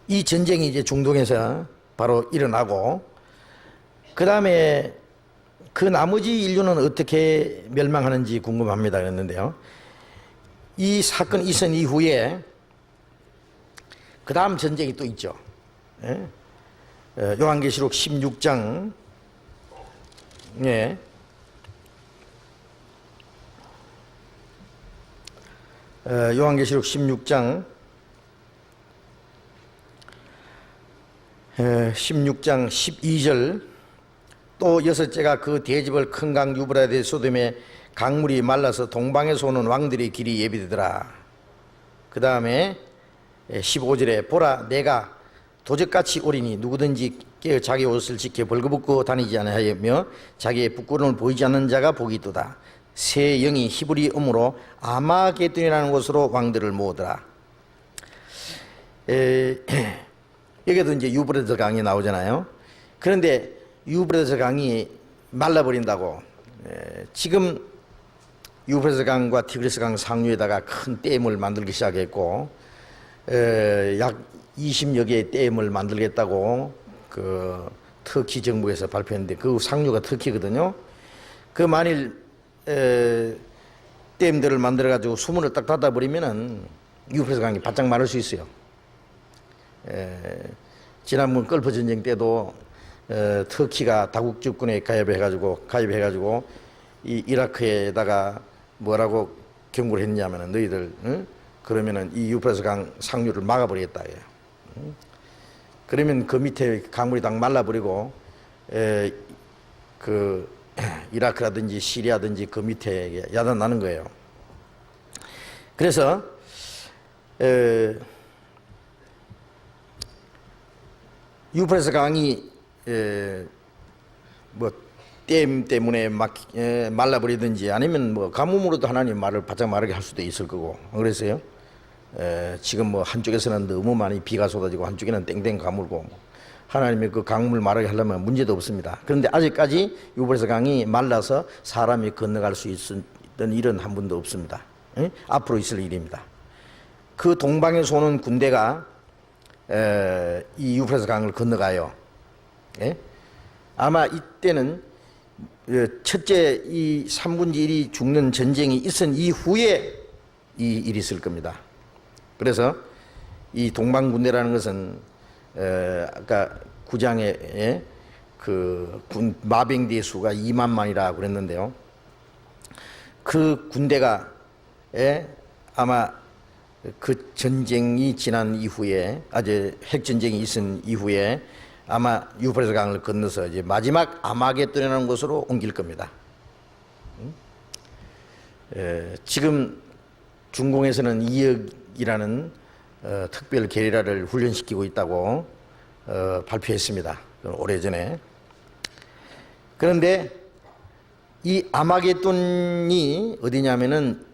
이 전쟁이 이제 중동에서 바로 일어나고, 그 다음에 그 나머지 인류는 어떻게 멸망하는지 궁금합니다. 그랬는데요. 이 사건이 있은 이후에 그 다음 전쟁이 또 있죠. 요한계시록 16장, 요한계시록 16장 12절, 또 여섯째가 그 대집을 큰 강 유브라데 소돔에 강물이 말라서 동방에서 오는 왕들의 길이 예비되더라. 그 다음에 15절에 보라 내가 도적같이 오리니 누구든지 깨어 자기 옷을 지켜 벌거벗고 다니지 아니하며 자기의 부끄러움을 보이지 않는 자가 복이 있도다. 새 영이 히브리 음으로 아마겟돈이라는 곳으로 왕들을 모으더라. 여기도 이제 유브라데스 강이 나오잖아요. 그런데 유브라데스 강이 말라버린다고 지금 유브라데스 강과 티그리스 강 상류에다가 큰 댐을 만들기 시작했고 약 20여 개의 댐을 만들겠다고 그 터키 정부에서 발표했는데 그 상류가 터키거든요. 그 만일 댐들을 만들어 가지고 수문을 딱 닫아 버리면은 유브라데스 강이 바짝 마를 수 있어요. 지난번 걸프 전쟁 때도 터키가 다국 집권에 가입해가지고 이 이라크에다가 뭐라고 경고를 했냐면은 너희들 그러면은 이 유프라tes 강 상류를 막아버리겠다. 그러면 그 밑에 강물이 다 말라버리고 그 이라크라든지 시리아든지 그 밑에 야단나는 거예요. 그래서 유프라tes 강이 뭐 댐 때문에 말라버리든지 아니면 뭐 가뭄으로도 하나님 말을 바짝 마르게 할 수도 있을 거고 그래서요. 지금 뭐 한쪽에서는 너무 많이 비가 쏟아지고 한쪽에는 땡땡 가물고 하나님의 그 강물 마르게 하려면 문제도 없습니다. 그런데 아직까지 유브라tes 강이 말라서 사람이 건너갈 수 있었던 일은 한 번도 없습니다. 앞으로 있을 일입니다. 그 동방에서 오는 군대가 이 유프라tes 강을 건너가요. 아마 이때는 첫째 이 3분의 1이 죽는 전쟁이 있은 이후에 이 일이 있을 겁니다. 그래서 이 동방 군대라는 것은 아까 9장에 그 마병대의 수가 2만만이라 그랬는데요. 그 군대가 아마 그 전쟁이 지난 이후에 아주 핵전쟁이 있은 이후에 아마 유프라tes 강을 건너서 이제 마지막 아마겟돈이라는 곳으로 옮길 겁니다. 지금 중공에서는 2억이라는 특별 게리라를 훈련시키고 있다고 발표했습니다. 오래전에. 그런데 이 아마겟돈이 어디냐면은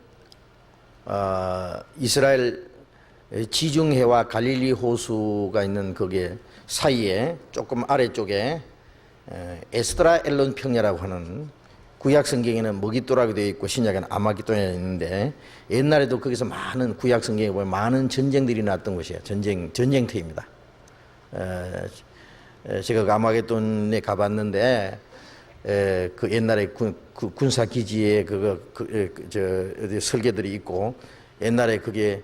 이스라엘 지중해와 갈릴리 호수가 있는 거기에 사이에 조금 아래쪽에 에스드라 엘론 평야라고 하는 구약 성경에는 머깃도라고 되어 있고 신약에는 아마겟돈이 있는데 옛날에도 거기서 많은 구약 성경에 보면 많은 전쟁들이 났던 곳이에요. 전쟁터입니다. 제가 그 아마겟돈에 가봤는데 그 옛날에 군사 기지에 어디 설계들이 있고 옛날에 그게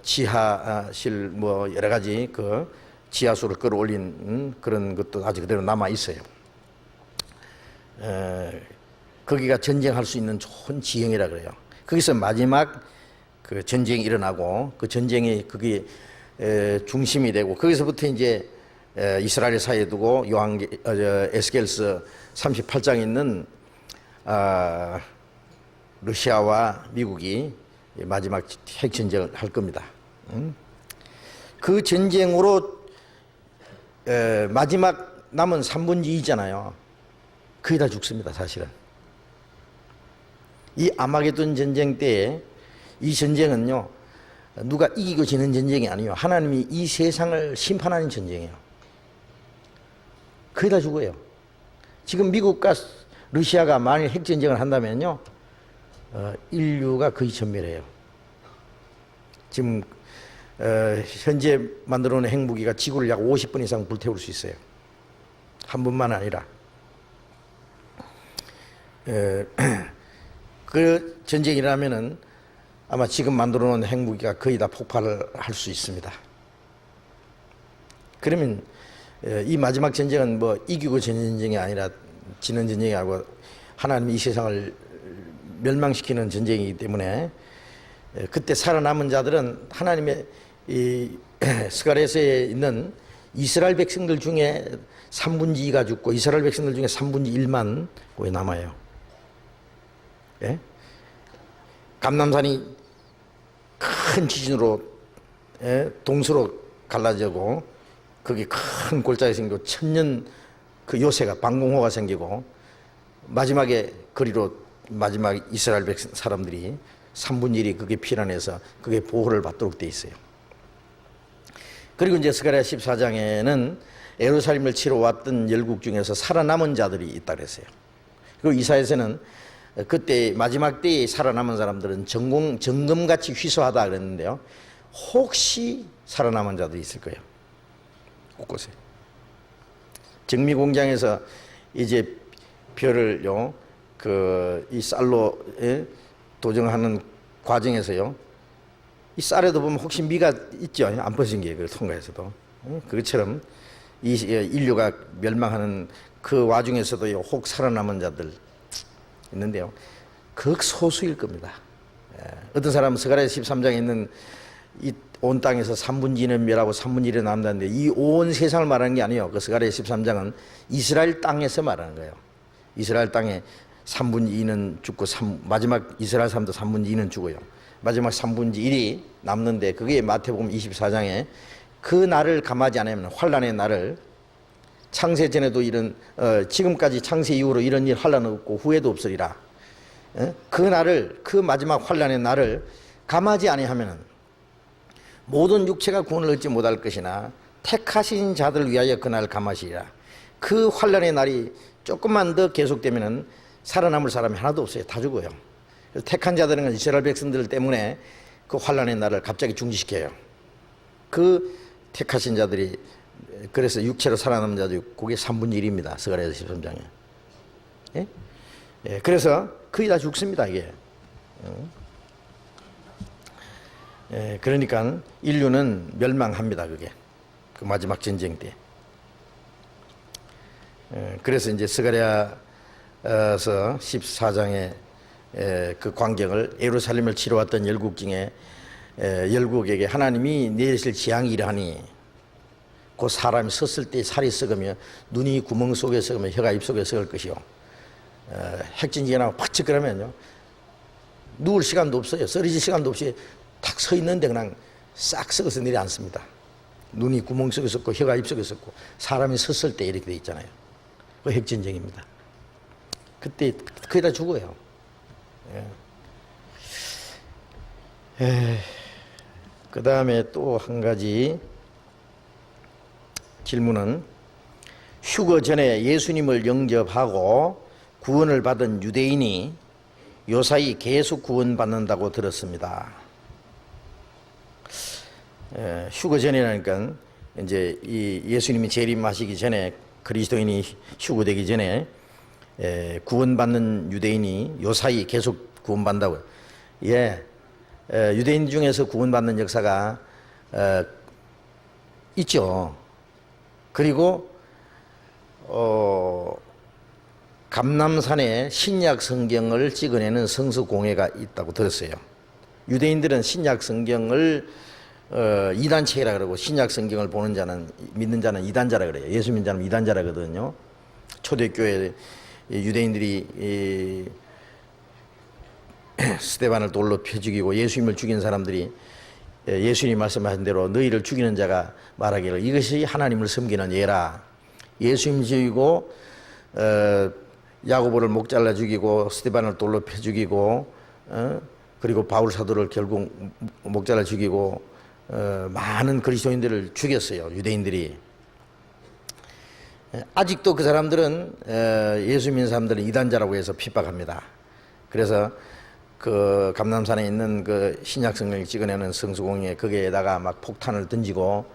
지하실 뭐 여러 가지 그 지하수를 끌어올린 그런 것도 아직 그대로 남아 있어요. 거기가 전쟁할 수 있는 좋은 지형이라 그래요. 거기서 마지막 그 전쟁이 일어나고 그 전쟁이 그게 중심이 되고 거기서부터 이제 이스라엘 사이에 두고 에스겔서 38장에 있는 러시아와 미국이 마지막 핵전쟁을 할 겁니다. 그 전쟁으로 마지막 남은 3분의 2잖아요. 거의 다 죽습니다. 사실은. 이 아마겟돈 전쟁 때에 이 전쟁은요 누가 이기고 지는 전쟁이 아니에요. 하나님이 이 세상을 심판하는 전쟁이에요. 거의 다 죽어요. 지금 미국과 러시아가 만일 핵전쟁을 한다면요 인류가 거의 전멸해요. 지금 현재 만들어 놓은 핵무기가 지구를 약 50번 이상 불태울 수 있어요. 한 번만 아니라. 그 전쟁이라면은 아마 지금 만들어 놓은 핵무기가 거의 다 폭발을 할 수 있습니다. 그러면 이 마지막 전쟁은 뭐 이기고 지는 전쟁이 아니라 지는 전쟁이 아니고 하나님이 이 세상을 멸망시키는 전쟁이기 때문에 그때 살아남은 자들은 하나님의 이 스가랴서에 있는 이스라엘 백성들 중에 3분의 2가 죽고 이스라엘 백성들 중에 3분의 1만 거기 남아요. 예? 감람산이 큰 지진으로 동서로 갈라지고 거기 큰 골짜기 생기고 천년 그 요새가 방공호가 생기고 마지막에 거리로 마지막 이스라엘 백성 사람들이 3분의 1이 그게 피난해서 그게 보호를 받도록 돼 있어요. 그리고 이제 스가랴 14장에는 예루살렘을 치러 왔던 열국 중에서 살아남은 자들이 있다 그랬어요. 그리고 이사야서는 그때 마지막 때에 살아남은 사람들은 정금같이 휘소하다 그랬는데요. 혹시 살아남은 자들이 있을 거예요. 곳곳에. 정미 공장에서 이제 벼를요, 이 쌀로 도정하는 과정에서요, 이 쌀에도 보면 혹시 미가 있죠. 안 벗은 게, 그 통과에서도. 그것처럼 이 인류가 멸망하는 그 와중에서도 혹 살아남은 자들 있는데요. 극소수일 겁니다. 어떤 사람은 스가랴 13장에 있는 이 온 땅에서 3분의 2는 멸하고 3분의 1은 남다는데 이 온 세상을 말하는 게 아니에요. 그 스가랴 13장은 이스라엘 땅에서 말하는 거예요. 이스라엘 땅에 3분의 2는 죽고 마지막 이스라엘 사람도 3분의 2는 죽어요. 마지막 3분의 1이 남는데 그게 마태복음 24장에 그 날을 감하지 않으면 환란의 날을 창세 전에도 이런 지금까지 창세 이후로 이런 일 환란 없고 후에도 없으리라. 그 날을 그 마지막 환란의 날을 감하지 아니하면 모든 육체가 구원을 얻지 못할 것이나 택하신 자들을 위하여 그 날을 감하시리라. 그 환란의 날이 조금만 더 계속되면은 살아남을 사람이 하나도 없어요. 다 죽어요. 그래서 택한 자들은 이스라엘 백성들 때문에 그 환란의 날을 갑자기 중지시켜요. 그 택하신 자들이 그래서 육체로 살아남은 자들이 그게 3분의 1입니다. 스가랴 13장에. 예? 예, 그래서 거의 다 죽습니다. 이게. 예, 그러니까 인류는 멸망합니다. 그게 그 마지막 전쟁 때. 예, 그래서 이제 스가랴서 14장의 그 광경을 예루살렘을 치러 왔던 열국 중에 열국에게 하나님이 내리실 재앙이 이러하니 그 사람이 섰을 때 살이 썩으며 눈이 구멍 속에 썩으며 혀가 입 속에 썩을 것이요. 핵진지가 나고 팍 그러면요 누울 시간도 없어요. 쓰러질 시간도 없이 탁 서 있는데 그냥 싹 썩어서 내려앉습니다. 눈이 구멍 속에 썩고 혀가 입 속에 썩고 사람이 섰을 때 이렇게 돼 있잖아요. 그 핵전쟁입니다. 그때 거의 다 죽어요. 그 다음에 또 한 가지 질문은 휴거 전에 예수님을 영접하고 구원을 받은 유대인이 요사이 계속 구원받는다고 들었습니다. 휴거 전이라니까 이제 이 예수님이 재림하시기 전에 그리스도인이 휴거되기 전에 구원받는 유대인이 요사이 계속 구원받는다고요. 예, 유대인 중에서 구원받는 역사가 있죠. 그리고 감람산에 신약 성경을 찍어내는 성서공회가 있다고 들었어요. 유대인들은 신약 성경을 이단체라 그러고 신약 성경을 보는 자는 믿는 자는 이단자라 그래요. 예수 믿는 자는 이단자라거든요. 초대교회 유대인들이 스데반을 돌로 펴 죽이고 예수님을 죽인 사람들이 예수님 말씀하신 대로 너희를 죽이는 자가 말하기를 이것이 하나님을 섬기는 예라. 예수님 죽이고 야고보를 목 잘라 죽이고 스데반을 돌로 펴 죽이고 그리고 바울 사도를 결국 목 잘라 죽이고 많은 그리스도인들을 죽였어요. 유대인들이. 아직도 그 사람들은 예수 믿는 사람들은 이단자라고 해서 핍박합니다. 그래서 그 감람산에 있는 그 신약 성경을 찍어내는 성수공에 거기에다가 막 폭탄을 던지고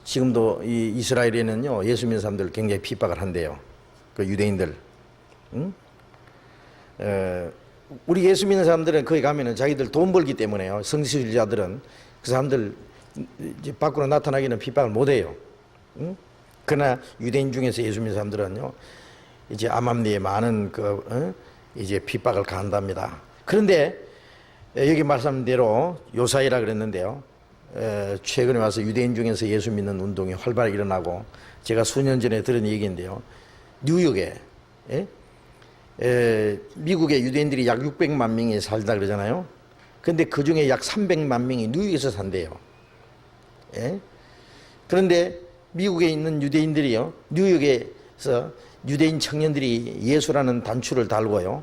지금도 이 이스라엘에는요 예수 믿는 사람들을 굉장히 핍박을 한대요. 그 유대인들. 응? 우리 예수 믿는 사람들은 거기 가면은 자기들 돈 벌기 때문에요. 성실자들은 그 사람들 이제 밖으로 나타나기는 핍박을 못 해요. 응? 그러나 유대인 중에서 예수 믿는 사람들은요 이제 암암리에 많은 이제 핍박을 가한답니다. 그런데 여기 말씀한 대로 요사이라 그랬는데요. 최근에 와서 유대인 중에서 예수 믿는 운동이 활발하게 일어나고 제가 수년 전에 들은 얘기인데요. 뉴욕에 미국의 유대인들이 약 600만 명이 살다 그러잖아요. 근데 그 중에 약 300만 명이 뉴욕에서 산대요. 예? 그런데 미국에 있는 유대인들이요, 뉴욕에서 유대인 청년들이 예수라는 단추를 달고요,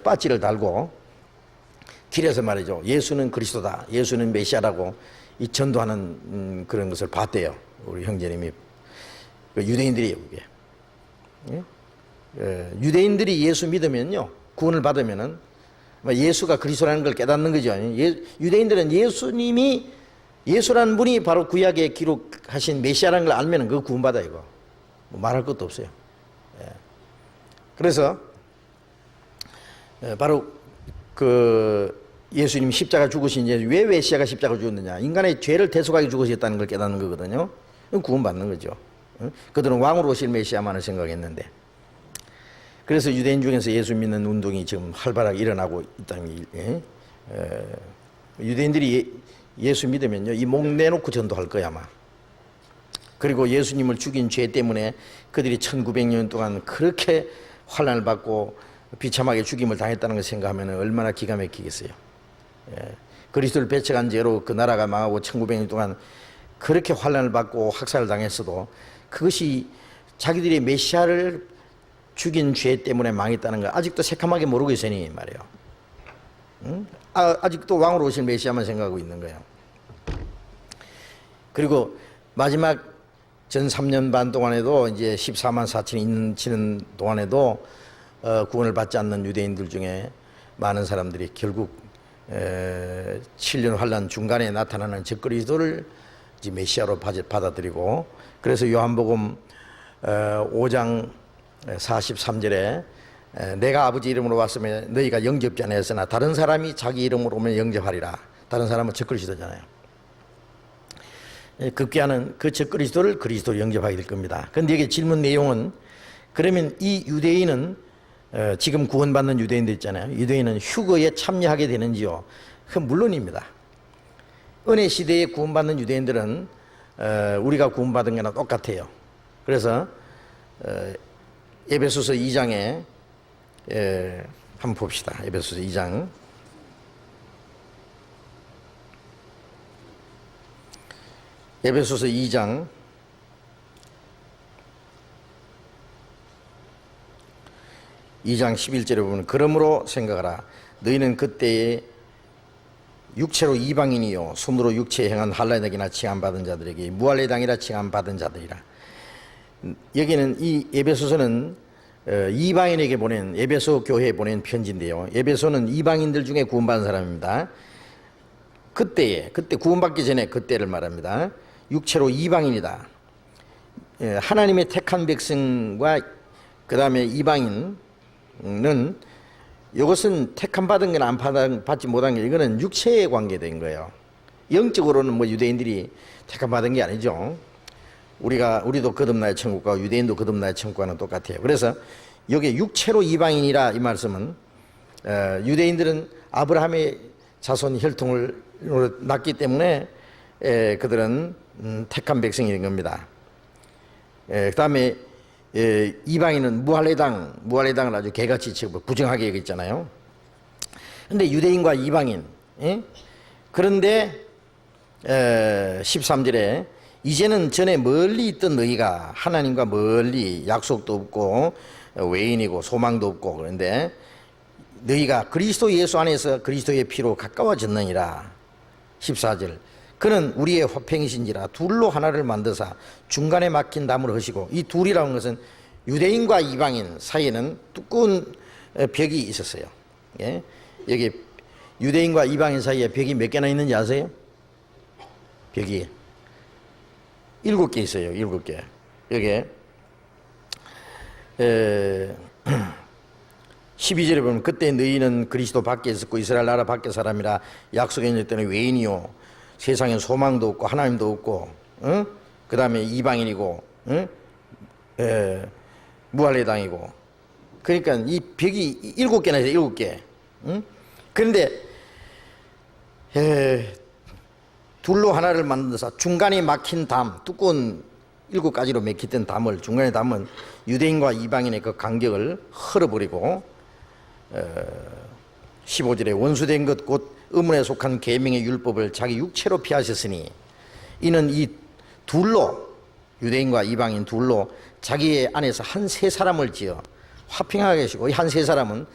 빠지를 달고 길에서 말이죠, 예수는 그리스도다, 예수는 메시아라고 이 전도하는 그런 것을 봤대요. 우리 형제님이. 유대인들이에요, 그게. 예? 유대인들이 예수 믿으면요, 구원을 받으면은 예수가 그리스도라는 걸 깨닫는 거죠. 유대인들은 예수라는 분이 바로 구약에 기록하신 메시아라는 걸 알면 그거 구원받아, 이거. 뭐 말할 것도 없어요. 예. 그래서 바로 예수님이 십자가 죽으신 이제 왜 메시아가 십자가 죽었느냐, 인간의 죄를 대속하게 죽으셨다는 걸 깨닫는 거거든요. 구원받는 거죠. 그들은 왕으로 오실 메시아만을 생각했는데, 그래서 유대인 중에서 예수 믿는 운동이 지금 활발하게 일어나고 있다는 게, 유대인들이 예수 믿으면요, 이 목 내놓고 전도할 거야 아마. 그리고 예수님을 죽인 죄 때문에 그들이 1900년 동안 그렇게 환난을 받고 비참하게 죽임을 당했다는 걸 생각하면 얼마나 기가 막히겠어요. 예. 그리스도를 배척한 죄로 그 나라가 망하고 1900년 동안 그렇게 환난을 받고 학살을 당했어도 그것이 자기들이 메시아를 죽인 죄 때문에 망했다는 걸 아직도 새카맣게 모르고 있으니 말이에요. 응? 아직도 왕으로 오실 메시아만 생각하고 있는 거예요. 그리고 마지막 전 3년 반 동안에도 이제 14만 4천이 치는 동안에도 구원을 받지 않는 유대인들 중에 많은 사람들이 결국 7년 환란 중간에 나타나는 적그리스도를 이제 메시아로 받아들이고, 그래서 요한복음 5장 43절에 내가 아버지 이름으로 왔으면 너희가 영접지 않았으나 다른 사람이 자기 이름으로 오면 영접하리라. 다른 사람은 적그리스도잖아요. 급기야는 그 적그리스도를 그리스도로 영접하게 될 겁니다. 그런데 여기 질문 내용은, 그러면 이 유대인은 지금 구원받는 유대인들 있잖아요, 유대인은 휴거에 참여하게 되는지요? 물론입니다. 은혜 시대에 구원받는 유대인들은 우리가 구원받은 거나 똑같아요. 그래서 에베소서 2장에 한번 봅시다. 에베소서 2장. 에베소서 2장 11절에 보면, 그러므로 생각하라. 너희는 그때에 육체로 이방인이요 손으로 육체에 행한 할례당이나 칭함받은 자들에게 무할례당이라 칭함받은 자들이라. 여기는 이 에베소서는 이방인에게 보낸, 에베소 교회에 보낸 편지인데요, 에베소는 이방인들 중에 구원받은 사람입니다. 그때 구원받기 전에 그때를 말합니다. 육체로 이방인이다. 하나님의 택한 백성과 그 다음에 이방인은, 이것은 택함 받은 건 안 받지 못한 게, 이거는 육체에 관계된 거예요. 영적으로는 뭐 유대인들이 택함 받은 게 아니죠. 우리도 거듭나의 천국과 유대인도 거듭나의 천국과는 똑같아요. 그래서 여기 육체로 이방인이라 이 말씀은, 유대인들은 아브라함의 자손 혈통을 낳기 때문에 그들은 택한 백성인 겁니다. 그 다음에 이방인은 무할례당을 아주 개같이 부정하게 얘기했잖아요. 그런데 유대인과 이방인, 그런데 13절에 이제는 전에 멀리 있던 너희가 하나님과 멀리, 약속도 없고 외인이고 소망도 없고, 그런데 너희가 그리스도 예수 안에서 그리스도의 피로 가까워졌느니라. 14절, 그는 우리의 화평이신지라 둘로 하나를 만드사 중간에 막힌 담을 허시고. 이 둘이라는 것은 유대인과 이방인 사이에는 두꺼운 벽이 있었어요. 예? 여기 유대인과 이방인 사이에 벽이 몇 개나 있는지 아세요? 벽이 7개 있어요. 7개. 여기 12절에 보면, 그때 너희는 그리스도 밖에 있었고 이스라엘 나라 밖에 사람이라 약속의 일 때는 외인이요 세상에 소망도 없고 하나님도 없고, 그 다음에 이방인이고, 무할례당이고. 그러니까 이 벽이 7개나 있어요. 7개. 그런데 둘로 하나를 만들어서 중간에 막힌 담, 두꺼운 7가지로 막혔던 담을, 중간에 담은 유대인과 이방인의 그 간격을 헐어버리고, 15절에 원수된 것 곧 의문에 속한 계명의 율법을 자기 육체로 피하셨으니, 이는 이 둘로, 유대인과 이방인 둘로 자기 안에서 한 세 사람을 지어 화평하게 하시고, 이 한 세 사람은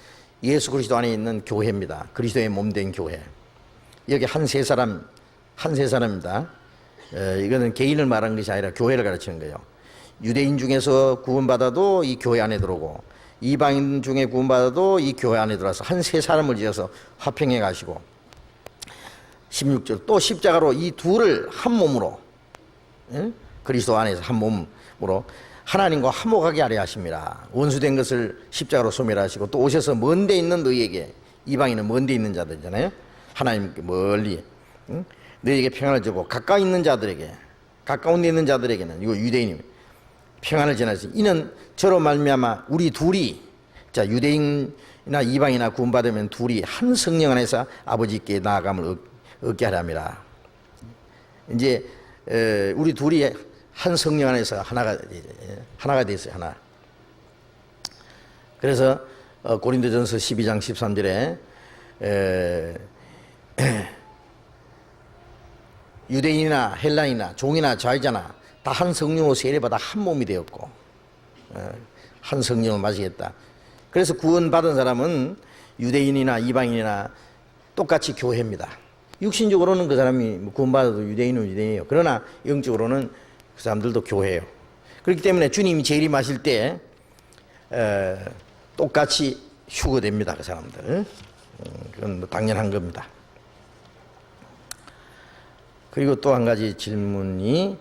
예수 그리스도 안에 있는 교회입니다. 그리스도의 몸된 교회. 여기 한 세 사람입니다. 이거는 개인을 말하는 것이 아니라 교회를 가르치는 거예요. 유대인 중에서 구원받아도 이 교회 안에 들어오고, 이방인 중에 구원받아도 이 교회 안에 들어와서 한 세 사람을 지어서 화평해 가시고, 16절 또 십자가로 이 둘을 한 몸으로, 그리스도 안에서 한 몸으로 하나님과 화목하게 하려 하십니다. 원수된 것을 십자가로 소멸하시고, 또 오셔서 먼데 있는 너희에게, 이방인은 먼데 있는 자들이잖아요. 하나님께 멀리 너희에게 평안을 주고, 가까이 있는 자들에게, 가까운 데 있는 자들에게는, 이거 유대인이 평안을 전하시. 이는 저로 말미암아 우리 둘이, 자, 유대인이나 이방이나 구원받으면 둘이 한 성령 안에서 아버지께 나아감을 얻게 하랍니다. 이제 우리 둘이 한 성령 안에서 하나가 됐어요. 하나. 그래서 고린도전서 12장 13절에 유대인이나 헬라인이나 종이나 자유자나 다 한 성령으로 세례받아 한 몸이 되었고, 한 성령을 마시겠다. 그래서 구원받은 사람은 유대인이나 이방인이나 똑같이 교회입니다. 육신적으로는 그 사람이 구원받아도 유대인은 유대인이에요. 그러나 영적으로는 그 사람들도 교회예요. 그렇기 때문에 주님이 재림하실 때 똑같이 휴거됩니다. 그 사람들. 그건 뭐 당연한 겁니다. 그리고 또 한 가지 질문이,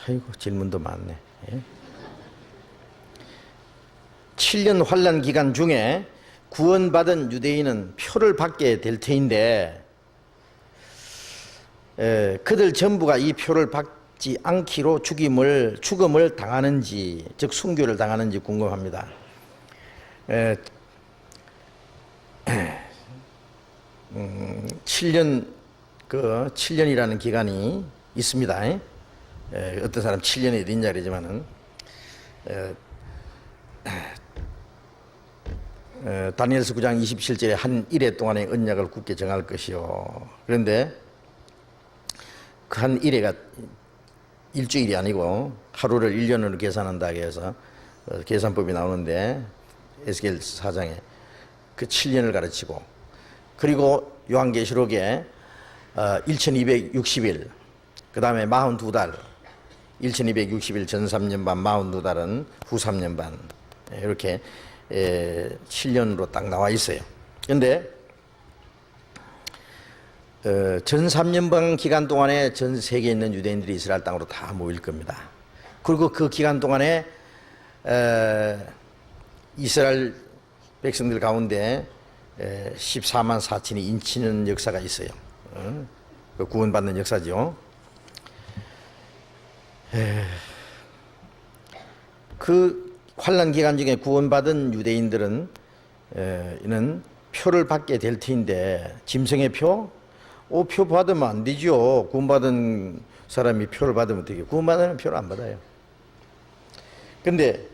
아이고 질문도 많네. 7년 환난 기간 중에 구원받은 유대인은 표를 받게 될 터인데, 그들 전부가 이 표를 받지 않기로 죽음을 당하는지, 즉 순교를 당하는지 궁금합니다. 7년이라는 기간이 있습니다. 어떤 사람 7년이 어딨냐 그러지만은, 다니엘서 9장 27절에 한 일해 동안의 언약을 굳게 정할 것이요. 그런데 그 한 일해가 일주일이 아니고 하루를 1년으로 계산한다 해서 계산법이 나오는데, 에스겔 4장에 그 7년을 가르치고, 그리고 요한계시록에 1260일, 그 다음에 42달, 1260일 전 3년 반, 42달은 후 3년 반, 이렇게 7년으로 딱 나와 있어요. 그런데 전 3년 반 기간 동안에 전 세계에 있는 유대인들이 이스라엘 땅으로 다 모일 겁니다. 그리고 그 기간 동안에 이스라엘 백성들 가운데 14만 4천이 인치는 역사가 있어요. 그 구원받는 역사죠. 그 환난 기간 중에 구원받은 유대인들은 이는 표를 받게 될 터인데, 짐승의 표? 표 받으면 안 되죠. 구원받은 사람이 표를 받으면 어떻게, 구원받은 표를 안 받아요. 근데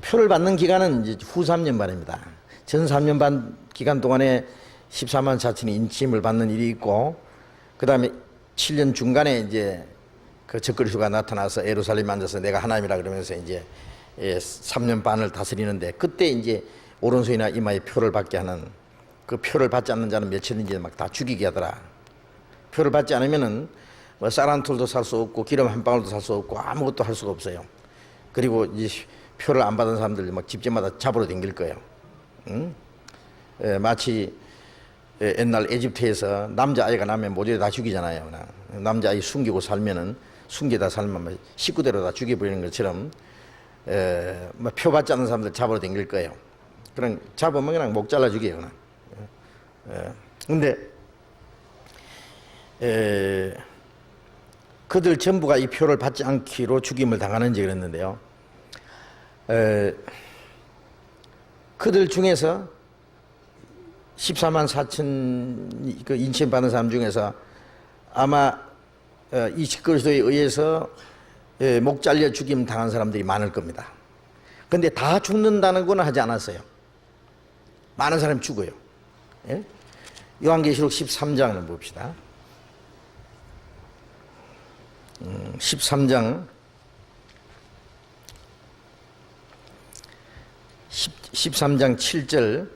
표를 받는 기간은 이제 후 3년 반입니다. 전 3년 반 기간 동안에 14만 4천이 인침을 받는 일이 있고, 그 다음에 7년 중간에 이제 그 적그리스도가 나타나서 예루살렘에 앉아서 내가 하나님이라 그러면서 이제 3년 반을 다스리는데, 그때 이제 오른손이나 이마에 표를 받게 하는, 그 표를 받지 않는 자는 며칠인지 막 다 죽이게 하더라. 표를 받지 않으면은 뭐 쌀 한 톨도 살 수 없고 기름 한 방울도 살 수 없고 아무것도 할 수가 없어요. 그리고 이제 표를 안 받은 사람들 막 집집마다 잡으러 다닐 거예요. 마치 옛날 에집트에서 남자아이가 나면 모조리 다 죽이잖아요. 남자아이 숨기고 살면은, 숨기다 살면 식구대로 다 죽여버리는 것처럼 표 받지 않는 사람들 잡으러 다닐 거예요. 그냥 잡으면 그냥 목 잘라 죽여요. 그냥. 근데 그들 전부가 이 표를 받지 않기로 죽임을 당하는지 그랬는데요. 그들 중에서 14만 4천 그 인침 받은 사람 중에서 아마 이 적그리스도에 의해서 목 잘려 죽임 당한 사람들이 많을 겁니다. 근데 다 죽는다는 건 하지 않았어요. 많은 사람이 죽어요. 예? 요한계시록 13장을 봅시다. 13장 13장 7절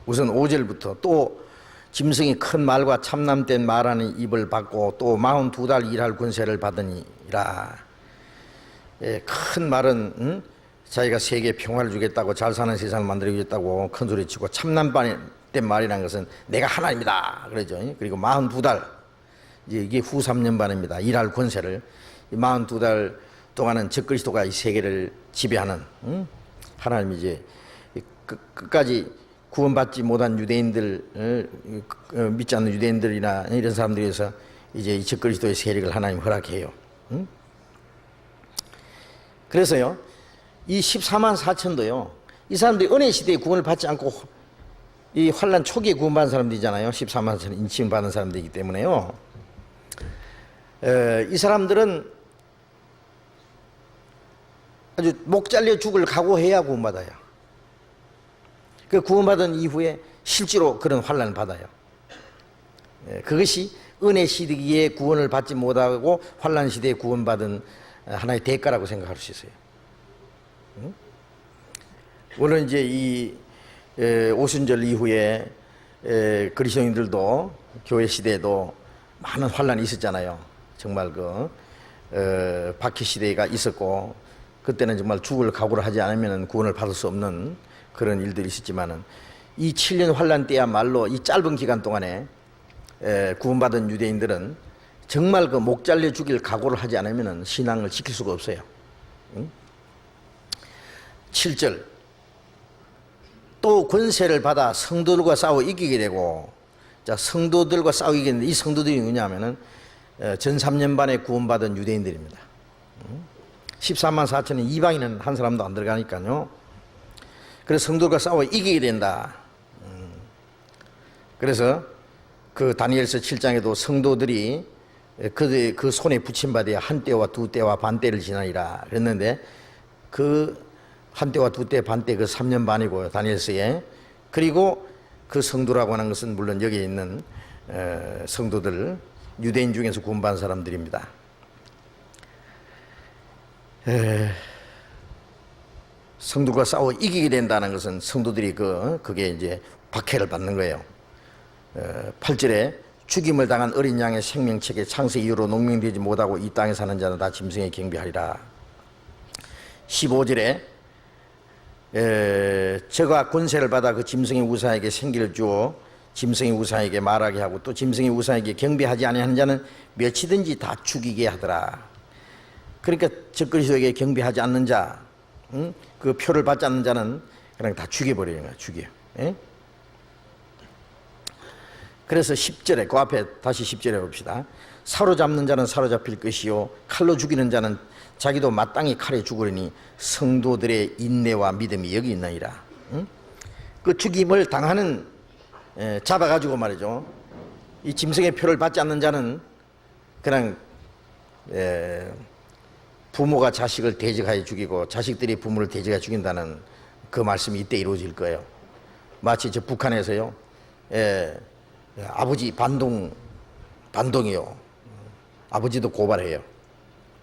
우선 5절부터 또 짐승이 큰 말과 참남된 말하는 입을 받고 또 42달 일할 권세를 받으니라. 큰 말은 자기가 세계에 평화를 주겠다고 잘 사는 세상을 만들어주겠다고 큰 소리치고 참남된 말이라는 것은 내가 하나님이다 그러죠. 그리고 42달 이게 후 3년반입니다. 일할 권세를 42달 동안은 적그리스도가 이 세계를 지배하는 하나님이 이제 끝까지 구원받지 못한 유대인들 믿지 않는 유대인들이나 이런 사람들에 의해서 이제 이 적그리스도의 세력을 하나님 허락해요. 그래서요 이 14만 4천도요 이 사람들이 은혜 시대에 구원을 받지 않고 이 환란 초기에 구원받은 사람들이잖아요. 14만 4천 인칭 받은 사람들이기 때문에요. 이 사람들은 아주 목 잘려 죽을 각오해야 구원받아요. 그 구원받은 이후에 실제로 그런 환란을 받아요. 그것이 은혜 시대에 구원을 받지 못하고 환란 시대에 구원받은 하나의 대가라고 생각할 수 있어요. 물론 이제 이 오순절 이후에 그리스도인들도 교회 시대에도 많은 환란이 있었잖아요. 정말 박해 시대가 있었고 그때는 정말 죽을 각오를 하지 않으면 구원을 받을 수 없는 그런 일들이 있었지만은 이 7년 환란 때야말로 이 짧은 기간 동안에 구원받은 유대인들은 정말 그 목 잘려 죽일 각오를 하지 않으면 신앙을 지킬 수가 없어요. 7절 또 권세를 받아 성도들과 싸워 이기게 되고, 자 성도들과 싸워 이기게 되는데 이 성도들이 누구냐면은 전 3년 반에 구원받은 유대인들입니다. 14만 4천은 이방인은 한 사람도 안 들어가니까요. 그래서 성도들과 싸워 이기게 된다. 그래서 그 다니엘서 7장에도 성도들이 그 손에 붙임받아야 한 때와 두 때와 반 때를 지나리라 그랬는데 그 한 때와 두 때 반 때 그 3년 반이고요. 다니엘서에. 그리고 그 성도라고 하는 것은 물론 여기에 있는 성도들 유대인 중에서 구원받은 사람들입니다. 성도가 싸워 이기게 된다는 것은 성도들이 그게 이제 박해를 받는 거예요. 8절에 죽임을 당한 어린 양의 생명책에 창세 이후로 농명되지 못하고 이 땅에 사는 자는 다 짐승에 경배하리라. 15절에 저가 권세를 받아 그 짐승의 우사에게 생기를 주어 짐승의 우사에게 말하게 하고 또 짐승의 우사에게 경배하지 아니하는 자는 몇이든지 다 죽이게 하더라. 그러니까 적그리스도에게 경배하지 않는 자, 그 표를 받지 않는 자는 그냥 다 죽여버리는 거야. 죽여. 그래서 10절에 그 앞에 다시 10절에 봅시다. 사로잡는 자는 사로잡힐 것이요 칼로 죽이는 자는 자기도 마땅히 칼에 죽으리니 성도들의 인내와 믿음이 여기 있나이다. 그 죽임을 당하는 잡아가지고 말이죠. 이 짐승의 표를 받지 않는 자는 그냥 부모가 자식을 대적하여 죽이고 자식들이 부모를 대적하여 죽인다는 그 말씀이 이때 이루어질 거예요. 마치 저 북한에서요. 아버지 반동이요. 아버지도 고발해요.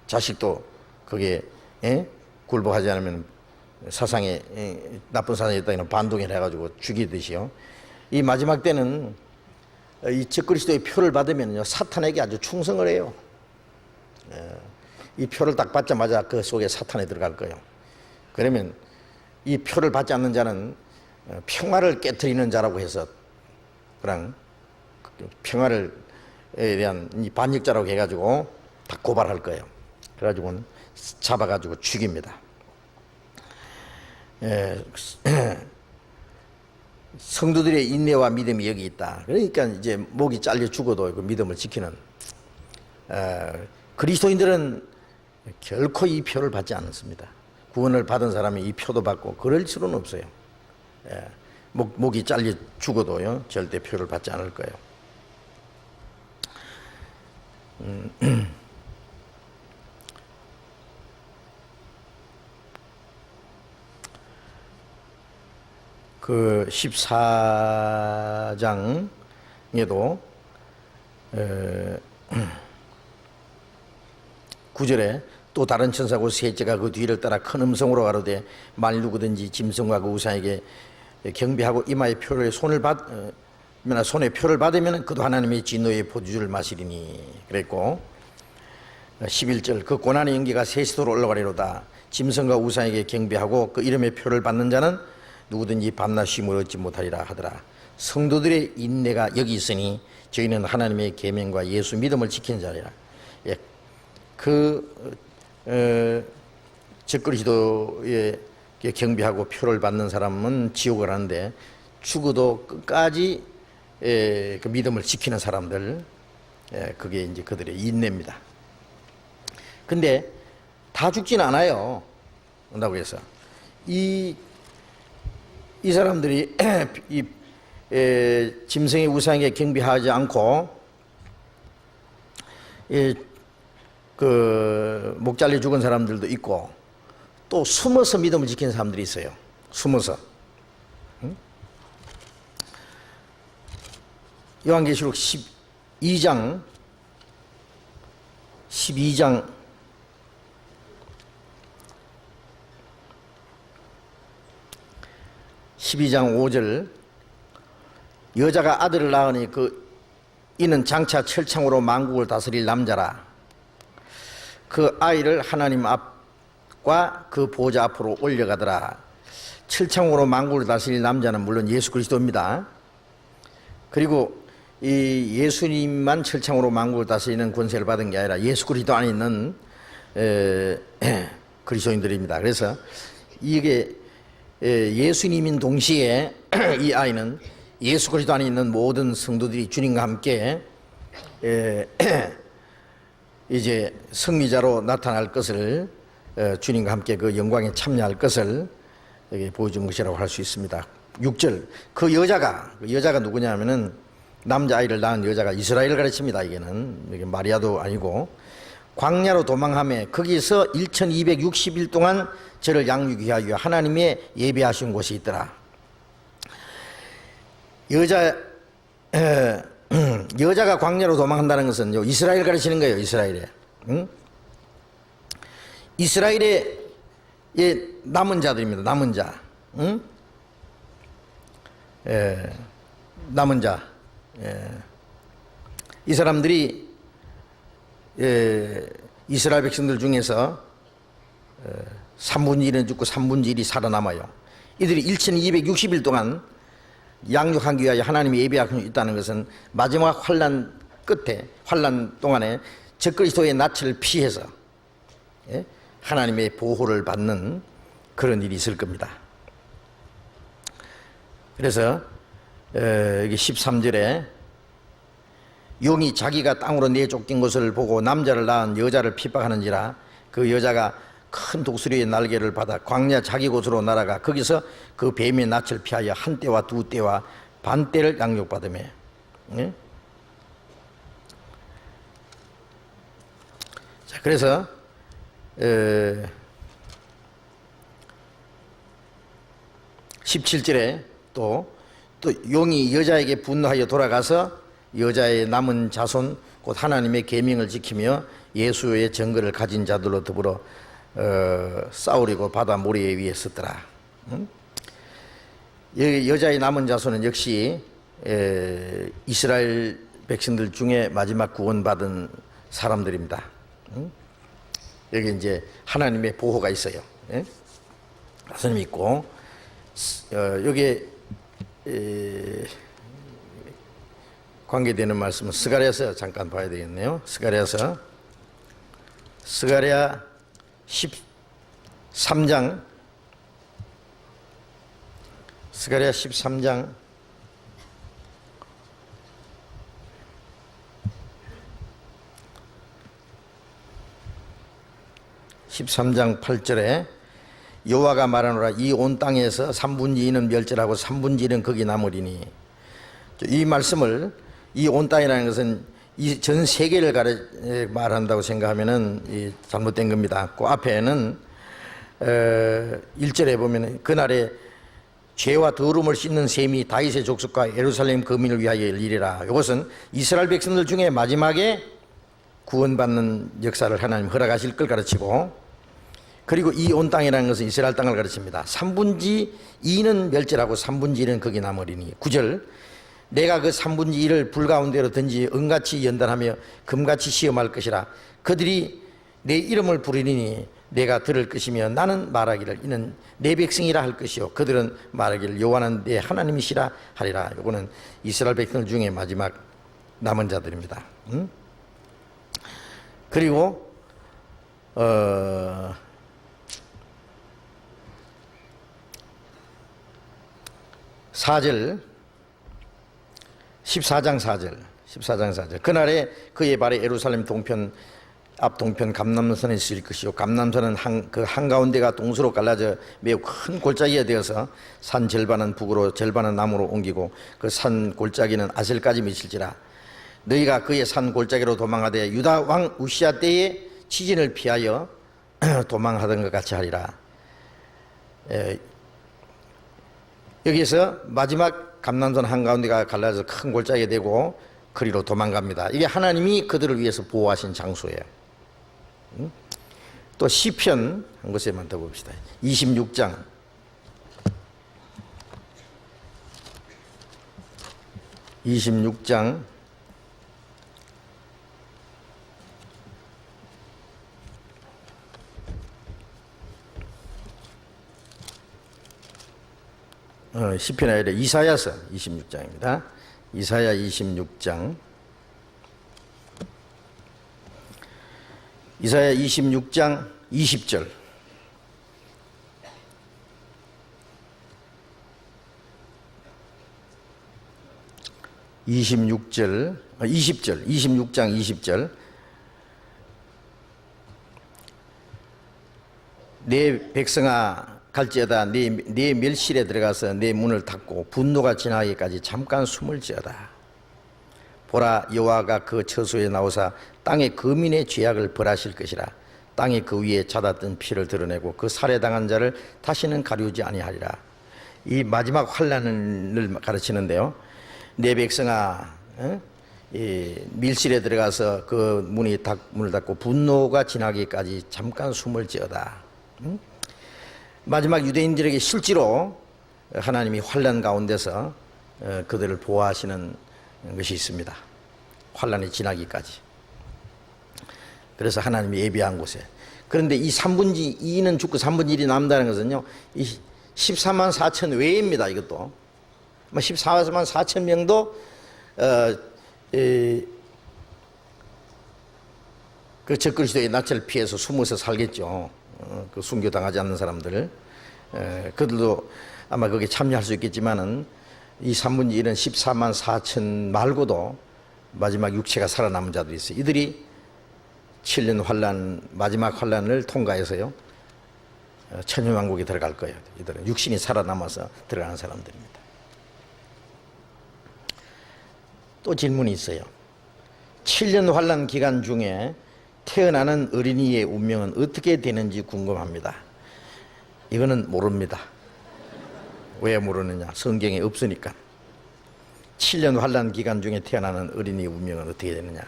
자식도 거기에 굴복하지 않으면 사상에 나쁜 사상이 있다는 반동을 해가지고 죽이듯이요. 이 마지막 때는 이 적그리스도의 표를 받으면요 사탄에게 아주 충성을 해요. 이 표를 딱 받자마자 그 속에 사탄이 들어갈 거예요. 그러면 이 표를 받지 않는 자는 평화를 깨트리는 자라고 해서 그냥 평화를 대한 이 반역자라고 해가지고 다 고발할 거예요. 그래가지고는 잡아가지고 죽입니다. 성도들의 인내와 믿음이 여기 있다. 그러니까 이제 목이 잘려 죽어도 그 믿음을 지키는 그리스도인들은 결코 이 표를 받지 않습니다. 구원을 받은 사람이 이 표도 받고 그럴 수는 없어요. 목이 잘려 죽어도요 절대 표를 받지 않을 거예요. 그 14장에도 9절에 또 다른 천사고 셋째가 그 뒤를 따라 큰 음성으로 가로되 만일 누구든지 짐승과 그 우상에게 경배하고 이마에 표를 손에 표를 받으면 그도 하나님의 진노의 포도주를 마시리니 그랬고 11절 그 고난의 연기가 세시도로 올라가리로다. 짐승과 우상에게 경배하고 그 이름의 표를 받는 자는 누구든지 밤낮 쉼을 얻지 못하리라 하더라. 성도들의 인내가 여기 있으니 저희는 하나님의 계명과 예수 믿음을 지키는 자리라. 예, 적그리스도에 경배하고 표를 받는 사람은 지옥을 하는데 죽어도 끝까지 그 믿음을 지키는 사람들, 그게 이제 그들의 인내입니다. 근데 다 죽지는 않아요. 온다고 해서 이 사람들이 짐승의 우상에 경배하지 않고 그 목 잘려 죽은 사람들도 있고 또 숨어서 믿음을 지키는 사람들이 있어요. 숨어서. 요한계시록 12장 5절 여자가 아들을 낳으니 이는 장차 철창으로 만국을 다스릴 남자라. 그 아이를 하나님 앞과 그 보좌 앞으로 올려가더라. 철창으로 만국을 다스릴 남자는 물론 예수 그리스도입니다. 그리고 이 예수님만 철창으로 만국을 다스리는 권세를 받은 게 아니라 예수 그리스도 안에 있는 그리스도인들입니다. 그래서 이게 예수님인 동시에 이 아이는 예수 그리스도 안에 있는 모든 성도들이 주님과 함께 이제 승리자로 나타날 것을, 주님과 함께 그 영광에 참여할 것을 보여준 것이라고 할 수 있습니다. 6절 그 여자가 누구냐면은 남자아이를 낳은 여자가 이스라엘을 가르칩니다. 이게 마리아도 아니고 광야로 도망하며 거기서 1260일 동안 저를 양육하기 위하여 하나님의 예배하신 곳이 있더라. 여자가 광야로 도망한다는 것은 이스라엘 가르치는 거예요. 이스라엘에. 이스라엘의 남은 자들입니다. 남은 자. 남은 자. 이 사람들이 이스라엘 백성들 중에서 3분의 1은 죽고 3분의 1이 살아남아요. 이들이 1260일 동안 양육하기 위하여 하나님의 예배하고 있다는 것은 마지막 환난 끝에, 환난 동안에 적그리스도의 낯을 피해서 하나님의 보호를 받는 그런 일이 있을 겁니다. 그래서 여기 13절에 용이 자기가 땅으로 내쫓긴 것을 보고 남자를 낳은 여자를 핍박하는지라 그 여자가 큰 독수리의 날개를 받아 광야 자기 곳으로 날아가 거기서 그 뱀의 낯을 피하여 한 때와 두 때와 반 때를 양육받으며. 자, 그래서 17절에 또 용이 여자에게 분노하여 돌아가서 여자의 남은 자손 곧 하나님의 계명을 지키며 예수의 증거를 가진 자들로 더불어 싸우려고 바다 모래 위에 섰더라. 여자의 남은 자손은 역시 이스라엘 백성들 중에 마지막 구원받은 사람들입니다. 여기 이제 하나님의 보호가 있어요. 하나님이 있고 여기에 관계되는 말씀은 스가랴서 잠깐 봐야 되겠네요. 스가랴 13장 스가랴 13장 8절에 여호와가 말하노라 이 온 땅에서 3분의 2는 멸절하고 3분의 1은 거기 남으리니. 이 말씀을 이 온 땅이라는 것은 이 전 세계를 말한다고 생각하면은 잘못된 겁니다. 그 앞에는 1절에 보면 그날에 죄와 더러움을 씻는 셈이 다윗의 족속과 예루살렘 거민을 위하여 일이라. 이것은 이스라엘 백성들 중에 마지막에 구원받는 역사를 하나님 허락하실 걸 가르치고, 그리고 이 온 땅이라는 것은 이스라엘 땅을 가르칩니다. 3분지 2는 멸절하고 3분지 1은 거기 남으리니. 9절, 내가 그 3분지 1을 불 가운데로 던지 은같이 연단하며 금같이 시험할 것이라. 그들이 내 이름을 부르리니 내가 들을 것이며 나는 말하기를 이는 내 백성이라 할 것이요 그들은 말하기를 여호와는 내 하나님이시라 하리라. 이거는 이스라엘 백성들 중에 마지막 남은 자들입니다. 그리고 4절, 14장 4절. 그날에 그의 발에 예루살렘 동편 앞 동편 감람선이 있을 것이요 감람선은 그 한가운데가 동서로 갈라져 매우 큰 골짜기가 되어서 산 절반은 북으로 절반은 남으로 옮기고 그 산 골짜기는 아셀까지 미칠지라. 너희가 그의 산 골짜기로 도망하되 유다 왕 우시야 때에 치진을 피하여 도망하던 것 같이 하리라. 여기에서 마지막 감람선 한가운데가 갈라져서 큰 골짜기가 되고 그리로 도망갑니다. 이게 하나님이 그들을 위해서 보호하신 장소예요. 또 시편 한 곳에만 더 봅시다. 26장 10편이 아니라 이사야서 26장입니다. 이사야 26장 20절. (20절) 26장 20절. 내 백성아 갈지어다 내 멸실에 들어가서 내 문을 닫고 분노가 지나기까지 잠깐 숨을 지어다. 보라 여호와가 그 처소에 나오사 땅의 거민의 죄악을 벌하실 것이라. 땅이 그 위에 찾았던 피를 드러내고 그 살해당한 자를 다시는 가리우지 아니하리라. 이 마지막 환난을 가르치는데요. 내 백성아 이 밀실에 들어가서 그 문을 닫고 분노가 지나기까지 잠깐 숨을 지어다. 마지막 유대인들에게 실제로 하나님이 환난 가운데서 그들을 보호하시는 것이 있습니다. 환난이 지나기까지. 그래서 하나님이 예비한 곳에. 그런데 이 3분지 2는 죽고 3분지 1이 남다는 것은요, 이 14만 4천 외입니다. 이것도 14만 4천 명도 그 적그리스도의 낯을 피해서 숨어서 살겠죠. 그 순교당하지 않는 사람들, 그들도 아마 거기에 참여할 수 있겠지만은 이 3분지 1은 14만 4천 말고도 마지막 육체가 살아남은 자들이 있어요. 이들이 7년 환란, 마지막 환란을 통과해서요 천년왕국에 들어갈 거예요. 이들은 육신이 살아남아서 들어가는 사람들입니다. 또 질문이 있어요. 7년 환란 기간 중에 태어나는 어린이의 운명은 어떻게 되는지 궁금합니다. 이거는 모릅니다. 왜 모르느냐? 성경에 없으니까. 7년 환란 기간 중에 태어나는 어린이의 운명은 어떻게 되느냐?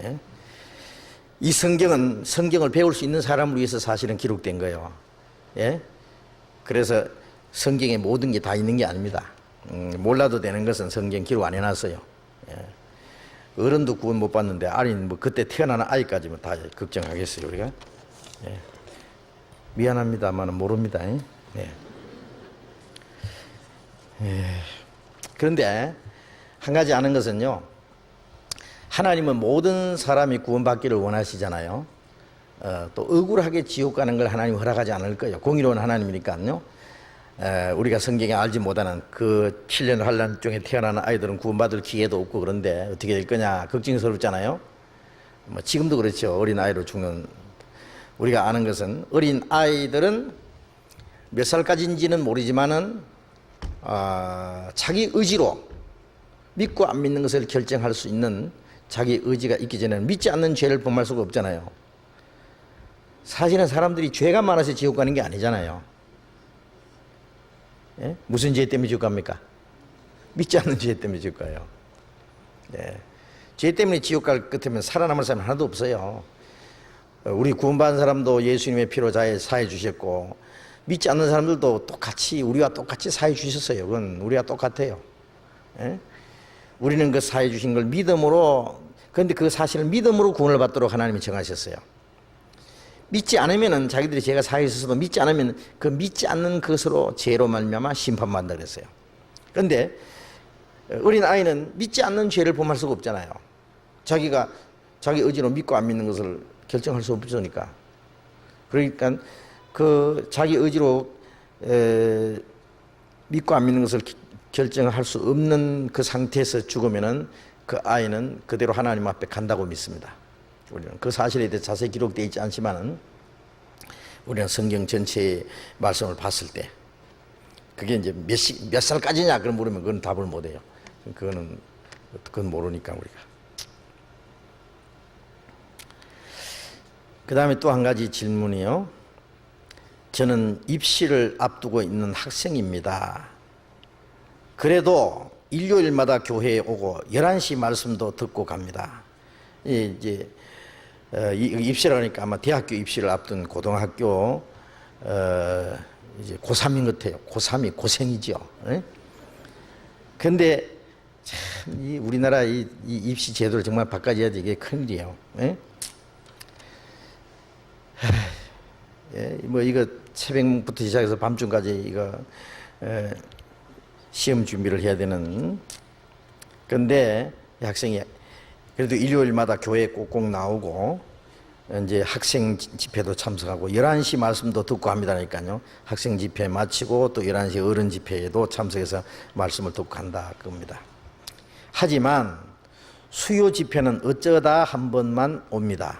예? 이 성경은 성경을 배울 수 있는 사람을 위해서 사실은 기록된 거예요. 예? 그래서 성경에 모든 게 다 있는 게 아닙니다. 몰라도 되는 것은 성경 기록 안 해놨어요. 예. 어른도 구원 못 받는데 아린 뭐 그때 태어나는 아이까지만 다 걱정하겠어요 우리가? 예. 미안합니다만 모릅니다. 예. 예. 그런데 한 가지 아는 것은요, 하나님은 모든 사람이 구원받기를 원하시잖아요. 또 억울하게 지옥 가는 걸 하나님 허락하지 않을 거예요. 공의로운 하나님이니까요. 우리가 성경에 알지 못하는 그 7년 환란 중에 태어나는 아이들은 구원받을 기회도 없고 그런데 어떻게 될 거냐 걱정스럽잖아요. 뭐 지금도 그렇죠. 어린 아이로 죽는. 우리가 아는 것은 어린 아이들은 몇 살까지인지는 모르지만은 자기 의지로 믿고 안 믿는 것을 결정할 수 있는 자기 의지가 있기 전에는 믿지 않는 죄를 범할 수가 없잖아요. 사실은 사람들이 죄가 많아서 지옥 가는 게 아니잖아요. 예? 무슨 죄 때문에 지옥 갑니까? 믿지 않는 죄 때문에 지옥 가요. 예. 죄 때문에 지옥 갈 끝이면 살아남을 사람 하나도 없어요. 우리 구원받은 사람도 예수님의 피로 사해 주셨고, 믿지 않는 사람들도 똑같이 우리와 똑같이 사해 주셨어요. 그건 우리와 똑같아요. 예? 우리는 그 사해 주신 걸 믿음으로, 그런데 그 사실을 믿음으로 구원을 받도록 하나님이 정하셨어요. 믿지 않으면은, 자기들이 죄가 사해 있어서도 믿지 않으면 그 믿지 않는 것으로 죄로 말미암아 심판받는다 그랬어요. 그런데 어린 아이는 믿지 않는 죄를 범할 수가 없잖아요. 자기가 자기 의지로 믿고 안 믿는 것을 결정할 수 없으니까. 그러니까 그 자기 의지로 믿고 안 믿는 것을 결정할 수 없는 그 상태에서 죽으면은 그 아이는 그대로 하나님 앞에 간다고 믿습니다. 우리는 그 사실에 대해 자세히 기록되어 있지 않지만은, 우리는 성경 전체의 말씀을 봤을 때 그게 이제 몇 살까지냐 그런 물으면 그건 답을 못 해요. 그건 모르니까 우리가. 그 다음에 또 한 가지 질문이요. 저는 입시를 앞두고 있는 학생입니다. 그래도 일요일마다 교회에 오고 11시 말씀도 듣고 갑니다. 이제 입시를 하니까 아마 대학교 입시를 앞둔 고등학교 이제 고3인 것 같아요. 고3이 고생이죠. 그런데 참 이 우리나라 이 입시 제도를 정말 바꿔줘야지 이게 큰일이에요. 뭐 이거 새벽부터 시작해서 밤중까지 이거 시험 준비를 해야 되는. 그런데 학생이 그래도 일요일마다 교회에 꼭꼭 나오고 이제 학생 집회도 참석하고 11시 말씀도 듣고 합니다니까요. 학생 집회 마치고 또 11시 어른 집회에도 참석해서 말씀을 듣고 간다 그겁니다. 하지만 수요 집회는 어쩌다 한 번만 옵니다.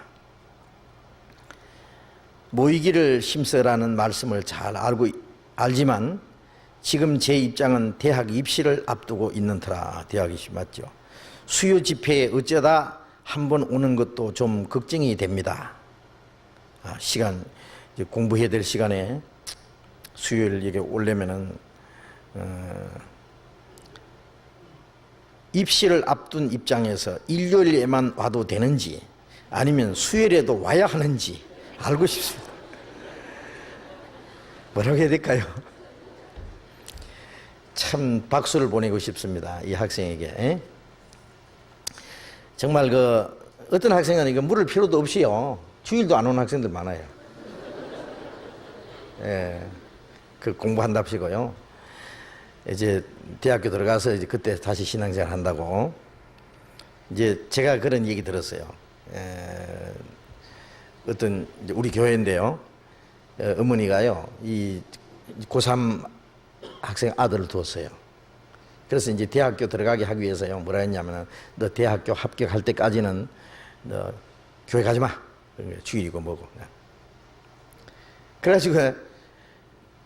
모이기를 힘써라는 말씀을 잘 알지만 지금 제 입장은 대학 입시를 앞두고 있는 터라. 대학 입시 맞죠? 수요 집회에 어쩌다 한 번 오는 것도 좀 걱정이 됩니다. 시간 공부해야 될 시간에 수요일 이게 오려면은 입시를 앞둔 입장에서 일요일에만 와도 되는지 아니면 수요일에도 와야 하는지 알고 싶습니다. 뭐라고 해야 될까요? 참 박수를 보내고 싶습니다. 이 학생에게. 정말 어떤 학생은 이거 물을 필요도 없이요. 주일도 안 오는 학생들 많아요. 공부한답시고요. 이제 대학교 들어가서 이제 그때 다시 신앙생활 한다고. 이제 제가 그런 얘기 들었어요. 어떤 우리 교회인데요. 어머니가요. 이 고3 학생 아들을 두었어요. 그래서 이제 대학교 들어가게 하기 위해서요. 뭐라 했냐면은 너 대학교 합격할 때까지는 너 교회 가지 마. 주일이고 뭐고. 그래가지고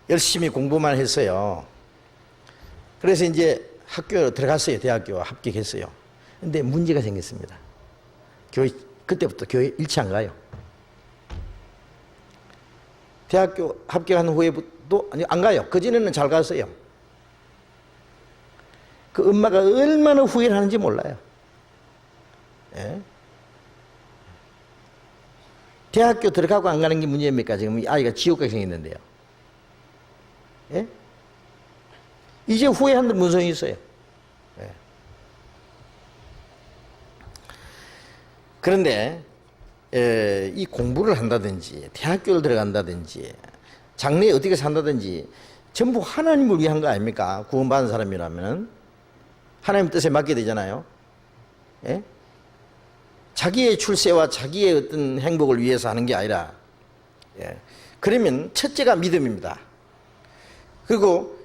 열심히 공부만 했어요. 그래서 이제 학교 들어갔어요. 대학교 합격했어요. 근데 문제가 생겼습니다. 그때부터 교회 일치 안 가요. 대학교 합격한 후에도 안 가요. 그전에는 잘 갔어요. 그 엄마가 얼마나 후회를 하는지 몰라요. 대학교 들어가고 안 가는 게 문제입니까? 지금 이 아이가 지옥까지 생겼는데요. 이제 후회한들 무슨 소용이 있어요. 그런데 이 공부를 한다든지 대학교를 들어간다든지 장래에 어떻게 산다든지 전부 하나님을 위한 거 아닙니까? 구원받은 사람이라면 하나님 뜻에 맡게 되잖아요. 자기의 출세와 자기의 어떤 행복을 위해서 하는 게 아니라, 그러면 첫째가 믿음입니다. 그리고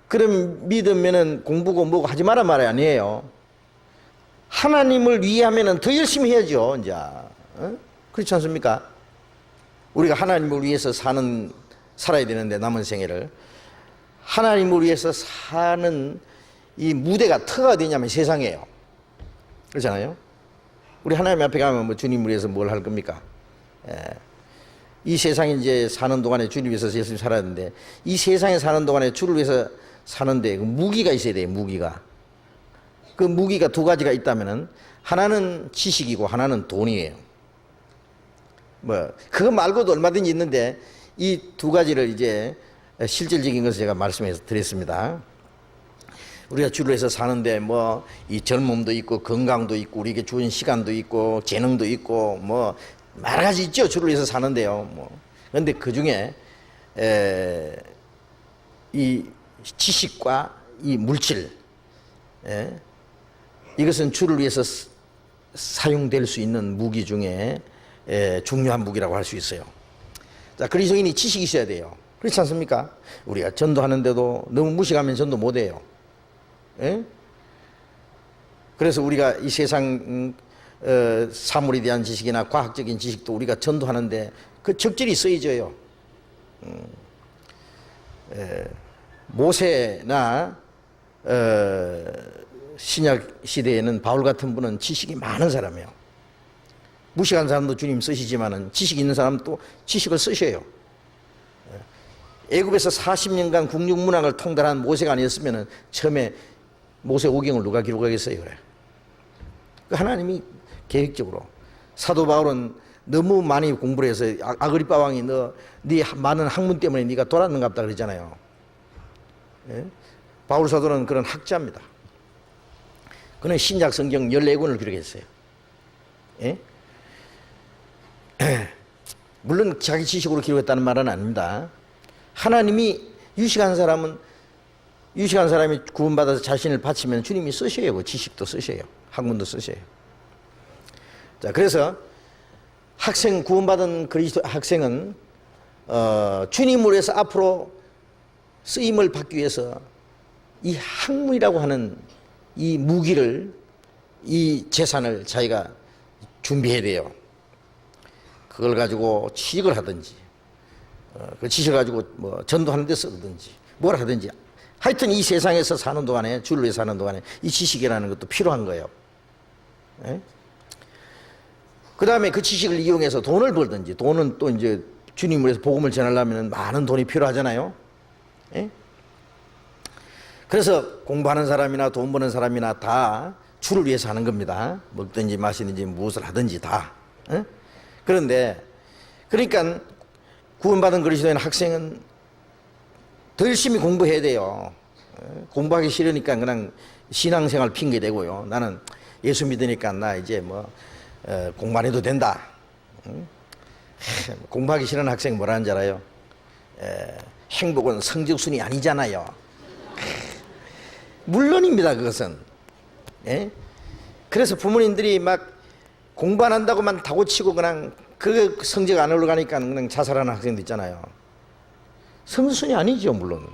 그럼 믿으면은 공부고 뭐고 하지 마라 말이 아니에요. 하나님을 위하면은 더 열심히 해야죠. 이제 그렇지 않습니까? 우리가 하나님을 위해서 살아야 되는데 남은 생애를 하나님을 위해서 사는 이 무대가 터가 어디냐면 세상이에요. 그렇잖아요. 우리 하나님 앞에 가면 뭐 주님을 위해서 뭘 할 겁니까? 이 세상에 이제 사는 동안에 주를 위해서 열심히 살았는데, 이 세상에 사는 동안에 주를 위해서 사는데 그 무기가 있어야 돼요. 무기가. 그 무기가 두 가지가 있다면은 하나는 지식이고 하나는 돈이에요. 뭐 그거 말고도 얼마든지 있는데 이 두 가지를 이제 실질적인 것을 제가 말씀해 드렸습니다. 우리가 주를 위해서 사는데 뭐 이 젊음도 있고 건강도 있고 우리에게 주은 시간도 있고 재능도 있고 뭐 여러 가지 있죠. 주를 위해서 사는데요. 뭐 그런데 그 중에 이 지식과 이 물질, 이것은 주를 위해서 사용될 수 있는 무기 중에 중요한 무기라고 할 수 있어요. 자, 그리스도인이 지식이 있어야 돼요. 그렇지 않습니까? 우리가 전도하는데도 너무 무식하면 전도 못해요. 그래서 우리가 이 세상 사물에 대한 지식이나 과학적인 지식도 우리가 전도하는데 그 적절히 쓰여져요. 모세나 신약 시대에는 바울 같은 분은 지식이 많은 사람이에요. 무식한 사람도 주님 쓰시지만은 지식 있는 사람도 지식을 쓰셔요. 애굽에서 40년간 국육 문학을 통달한 모세가 아니었으면은 처음에 모세 오경을 누가 기록하겠어요? 그래. 하나님이 계획적으로. 사도 바울은 너무 많이 공부를 해서 아그리빠 왕이 네 많은 학문 때문에 네가 돌았는갑다 그러잖아요. 바울 사도는 그런 학자입니다. 그는 신약 성경 14권을 기록했어요. 물론 자기 지식으로 기록했다는 말은 아닙니다. 하나님이 유식한 사람이 구원받아서 자신을 바치면 주님이 쓰셔요. 그 지식도 쓰셔요. 학문도 쓰셔요. 자, 그래서 구원받은 그리스도 학생은 주님으로 해서 앞으로 쓰임을 받기 위해서 이 학문이라고 하는 이 무기를, 이 재산을 자기가 준비해야 돼요. 그걸 가지고 취직을 하든지, 그 지식을 가지고 뭐 전도하는 데 쓰든지, 뭘 하든지. 하여튼 이 세상에서 사는 동안에, 주를 위해 사는 동안에 이 지식이라는 것도 필요한 거예요. 그 다음에 그 지식을 이용해서 돈을 벌든지, 돈은 또 이제 주님을 위해서 복음을 전하려면 많은 돈이 필요하잖아요. 그래서 공부하는 사람이나 돈 버는 사람이나 다 주를 위해서 하는 겁니다. 먹든지 마시든지 무엇을 하든지 다. 그런데 그러니까 구원받은 그리스도인 학생은 더 열심히 공부해야 돼요. 공부하기 싫으니까 그냥 신앙생활 핑계 대고요. 나는 예수 믿으니까 나 이제 뭐 공부 안 해도 된다. 공부하기 싫은 학생 뭐라는 줄 알아요? 행복은 성적순이 아니잖아요. 물론입니다. 그것은. 그래서 부모님들이 막 공부 안 한다고만 다고치고 그냥 그 성적 안 올라가니까 그냥 자살하는 학생도 있잖아요. 성적순이 아니죠. 물론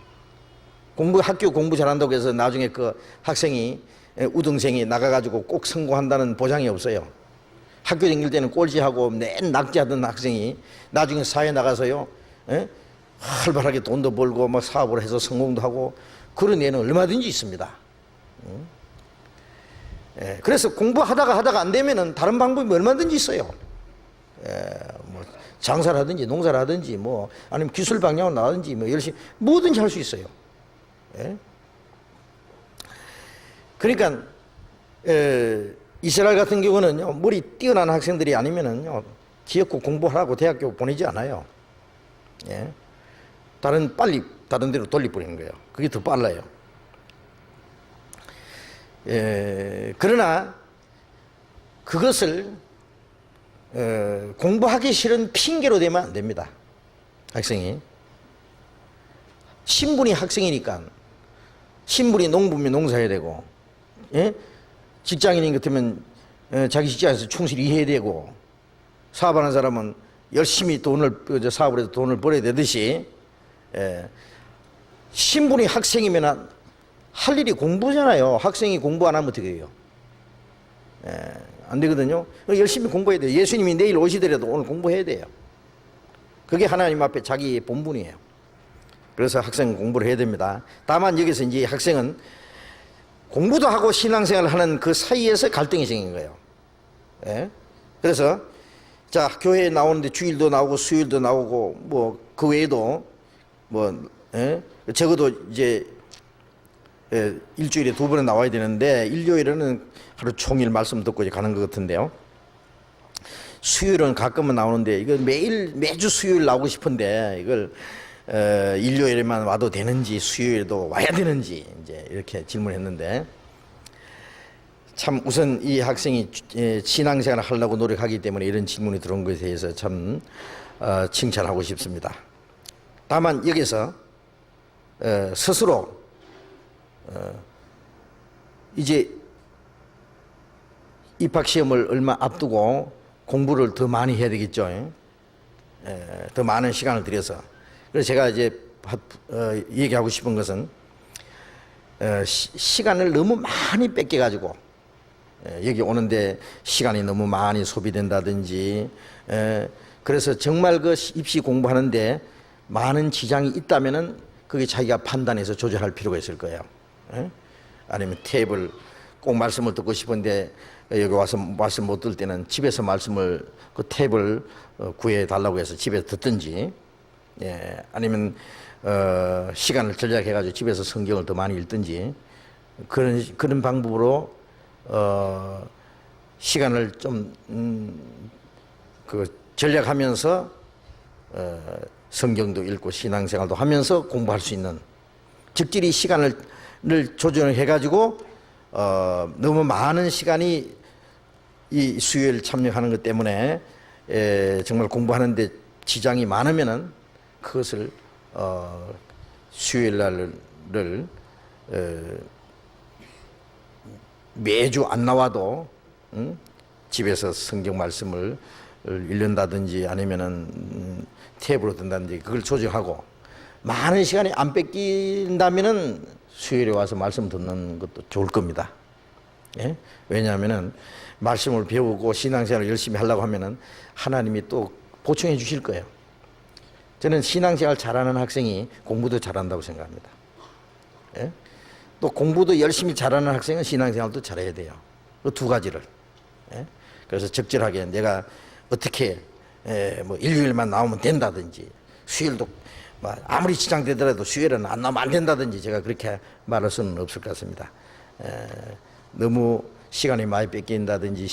학교 공부 잘한다고 해서 나중에 그 학생이, 우등생이 나가가지고 꼭 성공한다는 보장이 없어요. 학교 다닐 때는 꼴찌하고 맨 낙제하던 학생이 나중에 사회에 나가서요, 활발하게 돈도 벌고 막 사업을 해서 성공도 하고 그런 애는 얼마든지 있습니다. 그래서 공부하다가 안 되면은 다른 방법이 얼마든지 있어요. 뭐 장사를 하든지 농사를 하든지 뭐 아니면 기술 방향으로 나든지 뭐 열심히 뭐든지 할 수 있어요. 그러니까 이스라엘 같은 경우는요, 머리 뛰어난 학생들이 아니면은요 지역고 공부하라고 대학교 보내지 않아요. 빨리 다른 데로 돌려버리는 거예요. 그게 더 빨라요. 그러나 그것을 공부하기 싫은 핑계로 대면 안 됩니다. 학생이 신분이 학생이니까, 신분이 농부면 농사해야 되고, 직장인인 같으면 자기 직장에서 충실히 해야 되고, 사업하는 사람은 열심히 사업을 해서 돈을 벌어야 되듯이, 신분이 학생이면 할 일이 공부잖아요. 학생이 공부 안 하면 어떻게 해요? 안 되거든요. 열심히 공부해야 돼요. 예수님이 내일 오시더라도 오늘 공부해야 돼요. 그게 하나님 앞에 자기의 본분이에요. 그래서 학생은 공부를 해야 됩니다. 다만 여기서 이제 학생은 공부도 하고 신앙생활을 하는 그 사이에서 갈등이 생긴 거예요. 그래서 자, 교회에 나오는데 주일도 나오고 수요일도 나오고 뭐 그 외에도 뭐 적어도 이제 일주일에 2번은 나와야 되는데 일요일에는 하루 종일 말씀 듣고 이제 가는 것 같은데요. 수요일은 가끔은 나오는데 이거 매주 수요일 나오고 싶은데 이걸 일요일에만 와도 되는지 수요일에도 와야 되는지 이제 이렇게 질문했는데, 참 우선 이 학생이 신앙생활을 하려고 노력하기 때문에 이런 질문이 들어온 것에 대해서 참 칭찬하고 싶습니다. 다만 여기서 스스로 이제 입학시험을 얼마 앞두고 공부를 더 많이 해야 되겠죠. 더 많은 시간을 들여서. 그래서 제가 이제 얘기하고 싶은 것은 시간을 너무 많이 뺏겨가지고 여기 오는데 시간이 너무 많이 소비된다든지, 그래서 정말 그 입시 공부하는데 많은 지장이 있다면은 그게 자기가 판단해서 조절할 필요가 있을 거예요. 아니면 탭을 꼭 말씀을 듣고 싶은데 여기 와서 말씀 못 들을 때는 집에서 말씀을 그 탭을 구해 달라고 해서 집에서 듣든지, 아니면 시간을 절약해 가지고 집에서 성경을 더 많이 읽든지, 그런 방법으로 시간을 좀 전략하면서 성경도 읽고 신앙생활도 하면서 공부할 수 있는, 적절히 시간을 조정해 가지고 너무 많은 시간이 이 수요일 참여하는 것 때문에 정말 공부하는데 지장이 많으면은 그것을 수요일 날을 매주 안 나와도 집에서 성경 말씀을 읽는다든지 아니면은 탭으로 듣는다든지 그걸 조정하고, 많은 시간이 안 뺏긴다면은 수요일에 와서 말씀 듣는 것도 좋을 겁니다. 왜냐하면은 말씀을 배우고 신앙생활을 열심히 하려고 하면은 하나님이 또 보충해 주실 거예요. 저는 신앙생활 잘하는 학생이 공부도 잘한다고 생각합니다. 또 공부도 열심히 잘하는 학생은 신앙생활도 잘해야 돼요. 그 두 가지를. 그래서 적절하게 내가 어떻게 뭐 일요일만 나오면 된다든지, 수요일도 아무리 지장되더라도 수요일은 안 나오면 안 된다든지, 제가 그렇게 말할 수는 없을 것 같습니다. 너무 시간이 많이 뺏긴다든지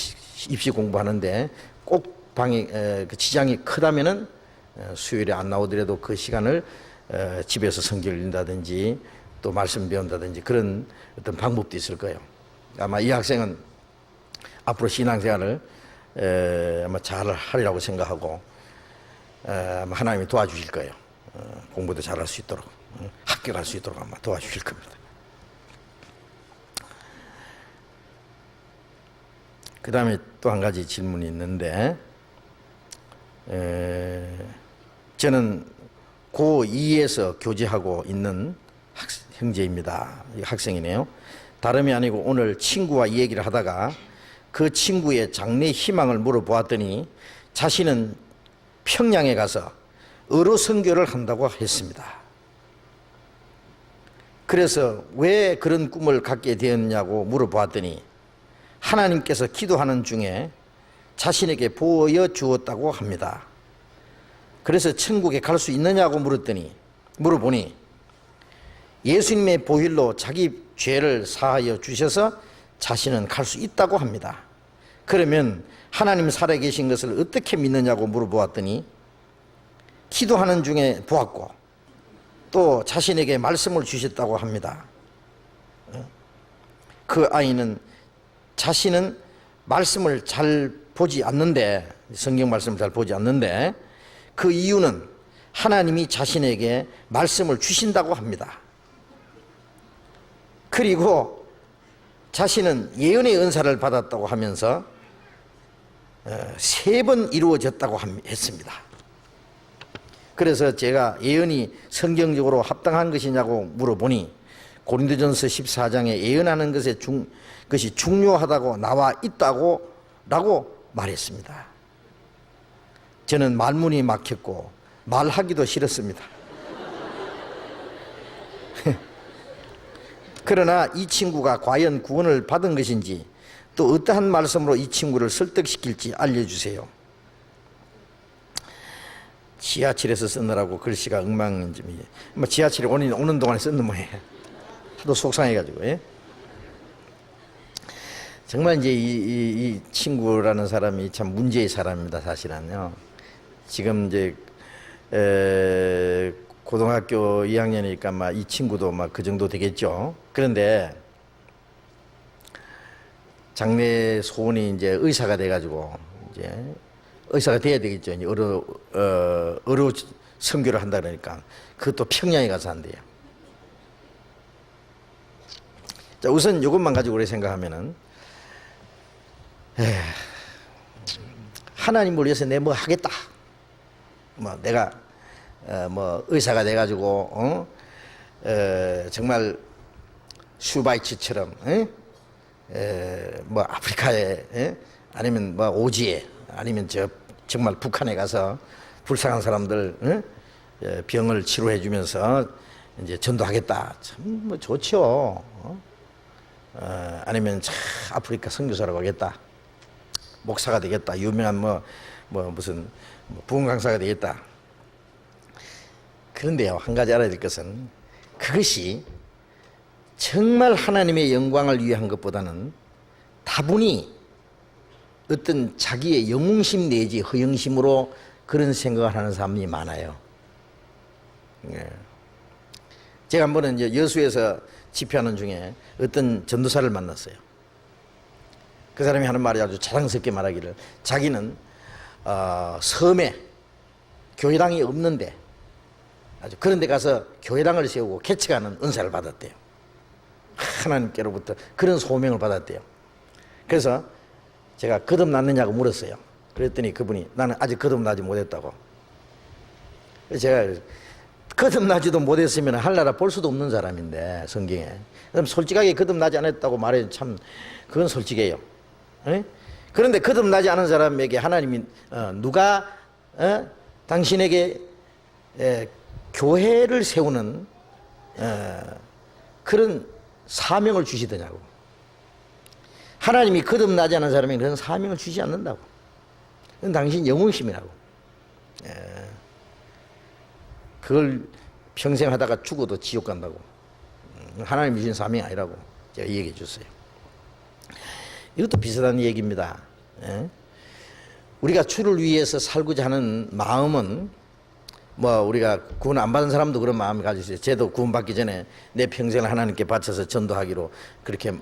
입시 공부하는데 꼭 그 지장이 크다면은 수요일에 안 나오더라도 그 시간을 집에서 성경을 읽는다든지 또 말씀 배운다든지 그런 어떤 방법도 있을 거예요. 아마 이 학생은 앞으로 신앙생활을 아마 잘 하리라고 생각하고 아마 하나님이 도와주실 거예요. 공부도 잘할 수 있도록, 합격할 수 있도록 아마 도와주실 겁니다. 그 다음에 또 한 가지 질문이 있는데, 저는 고2에서 교제하고 있는 형제입니다. 학생이네요. 다름이 아니고 오늘 친구와 이 얘기를 하다가 그 친구의 장래 희망을 물어보았더니 자신은 평양에 가서 어로 선교를 한다고 했습니다. 그래서 왜 그런 꿈을 갖게 되었냐고 물어보았더니 하나님께서 기도하는 중에 자신에게 보여주었다고 합니다. 그래서 천국에 갈 수 있느냐고 물어보니 예수님의 보혈로 자기 죄를 사하여 주셔서 자신은 갈 수 있다고 합니다. 그러면 하나님 살아계신 것을 어떻게 믿느냐고 물어보았더니 기도하는 중에 보았고 또 자신에게 말씀을 주셨다고 합니다. 그 아이는 자신은 말씀을 잘 보지 않는데, 성경 말씀을 잘 보지 않는데 그 이유는 하나님이 자신에게 말씀을 주신다고 합니다. 그리고 자신은 예언의 은사를 받았다고 하면서 3번 이루어졌다고 했습니다. 그래서 제가 예언이 성경적으로 합당한 것이냐고 물어보니 고린도전서 14장에 예언하는 것이 중요하다고 나와 있다고 라고 말했습니다. 저는 말문이 막혔고 말하기도 싫었습니다. 그러나 이 친구가 과연 구원을 받은 것인지 또 어떠한 말씀으로 이 친구를 설득시킬지 알려주세요. 지하철에서 쓰느라고 글씨가 엉망인지 뭐 지하철에 오는 동안에 썼는 모양이에요. 하도 속상해가지고. 예? 정말 이제 이 친구라는 사람이 참 문제의 사람입니다. 사실은요. 지금 이제 고등학교 2학년이니까 막 이 친구도 막 그 정도 되겠죠. 그런데 장래 소원이 이제 의사가 돼가지고 이제 의사가 돼야 되겠죠. 이제 의료 선교를 한다 그러니까 그것도 평양에 가서 한대요. 자, 우선 이것만 가지고 우리 생각하면은 하나님을 위해서 내 뭐 하겠다. 뭐 내가 뭐 의사가 돼가지고 정말 슈바이치처럼 뭐 아프리카에 아니면 뭐 오지에 아니면 정말 북한에 가서 불쌍한 사람들 병을 치료해 주면서 이제 전도하겠다. 참 뭐 좋죠. 아니면 아프리카 선교사라고 하겠다. 목사가 되겠다. 유명한 무슨 부흥 강사가 되겠다. 그런데요, 한 가지 알아야 될 것은 그것이 정말 하나님의 영광을 위한 것보다는 다분히 어떤 자기의 영웅심 내지 허영심으로 그런 생각을 하는 사람이 많아요. 제가 한 번은 이제 여수에서 집회하는 중에 어떤 전도사를 만났어요. 그 사람이 하는 말이 아주 자랑스럽게 말하기를 자기는 섬에 교회당이 없는데 아주 그런 데 가서 교회당을 세우고 개척하는 은사를 받았대요. 하나님께로부터 그런 소명을 받았대요. 그래서 제가 거듭났느냐고 물었어요. 그랬더니 그분이 나는 아직 거듭나지 못했다고. 그래서 제가 거듭나지도 못했으면 하늘나라 볼 수도 없는 사람인데 성경에 그럼 솔직하게 거듭나지 않았다고 말해 참 그건 솔직해요. 그런데 거듭나지 않은 사람에게 하나님이 누가 당신에게 교회를 세우는 그런 사명을 주시더냐고. 하나님이 거듭나지 않은 사람에게 그런 사명을 주지 않는다고. 그건 당신 영웅심이라고. 그걸 평생 하다가 죽어도 지옥 간다고. 하나님이 주신 사명이 아니라고 제가 얘기해 줬어요. 이것도 비슷한 얘기입니다. 우리가 주를 위해서 살고자 하는 마음은 뭐 우리가 구원 안 받은 사람도 그런 마음을 가지고 있어요. 저도 구원 받기 전에 내 평생을 하나님께 바쳐서 전도하기로 그렇게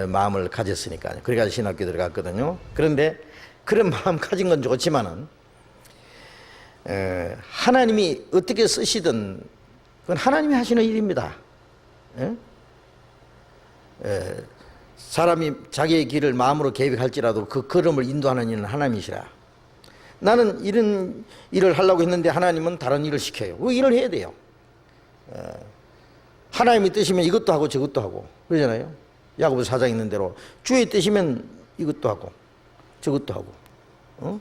마음을 가졌으니까요. 그래가지고 신학교 들어갔거든요. 그런데 그런 마음 가진 건 좋지만은 하나님이 어떻게 쓰시든 그건 하나님이 하시는 일입니다. 사람이 자기의 길을 마음으로 계획할지라도 그 걸음을 인도하는 일은 하나님이시라. 나는 이런 일을 하려고 했는데 하나님은 다른 일을 시켜요. 그 일을 해야 돼요. 하나님이 뜻이면 이것도 하고 저것도 하고 그러잖아요. 야고보서 4장 있는 대로 주의 뜻이면 이것도 하고 저것도 하고.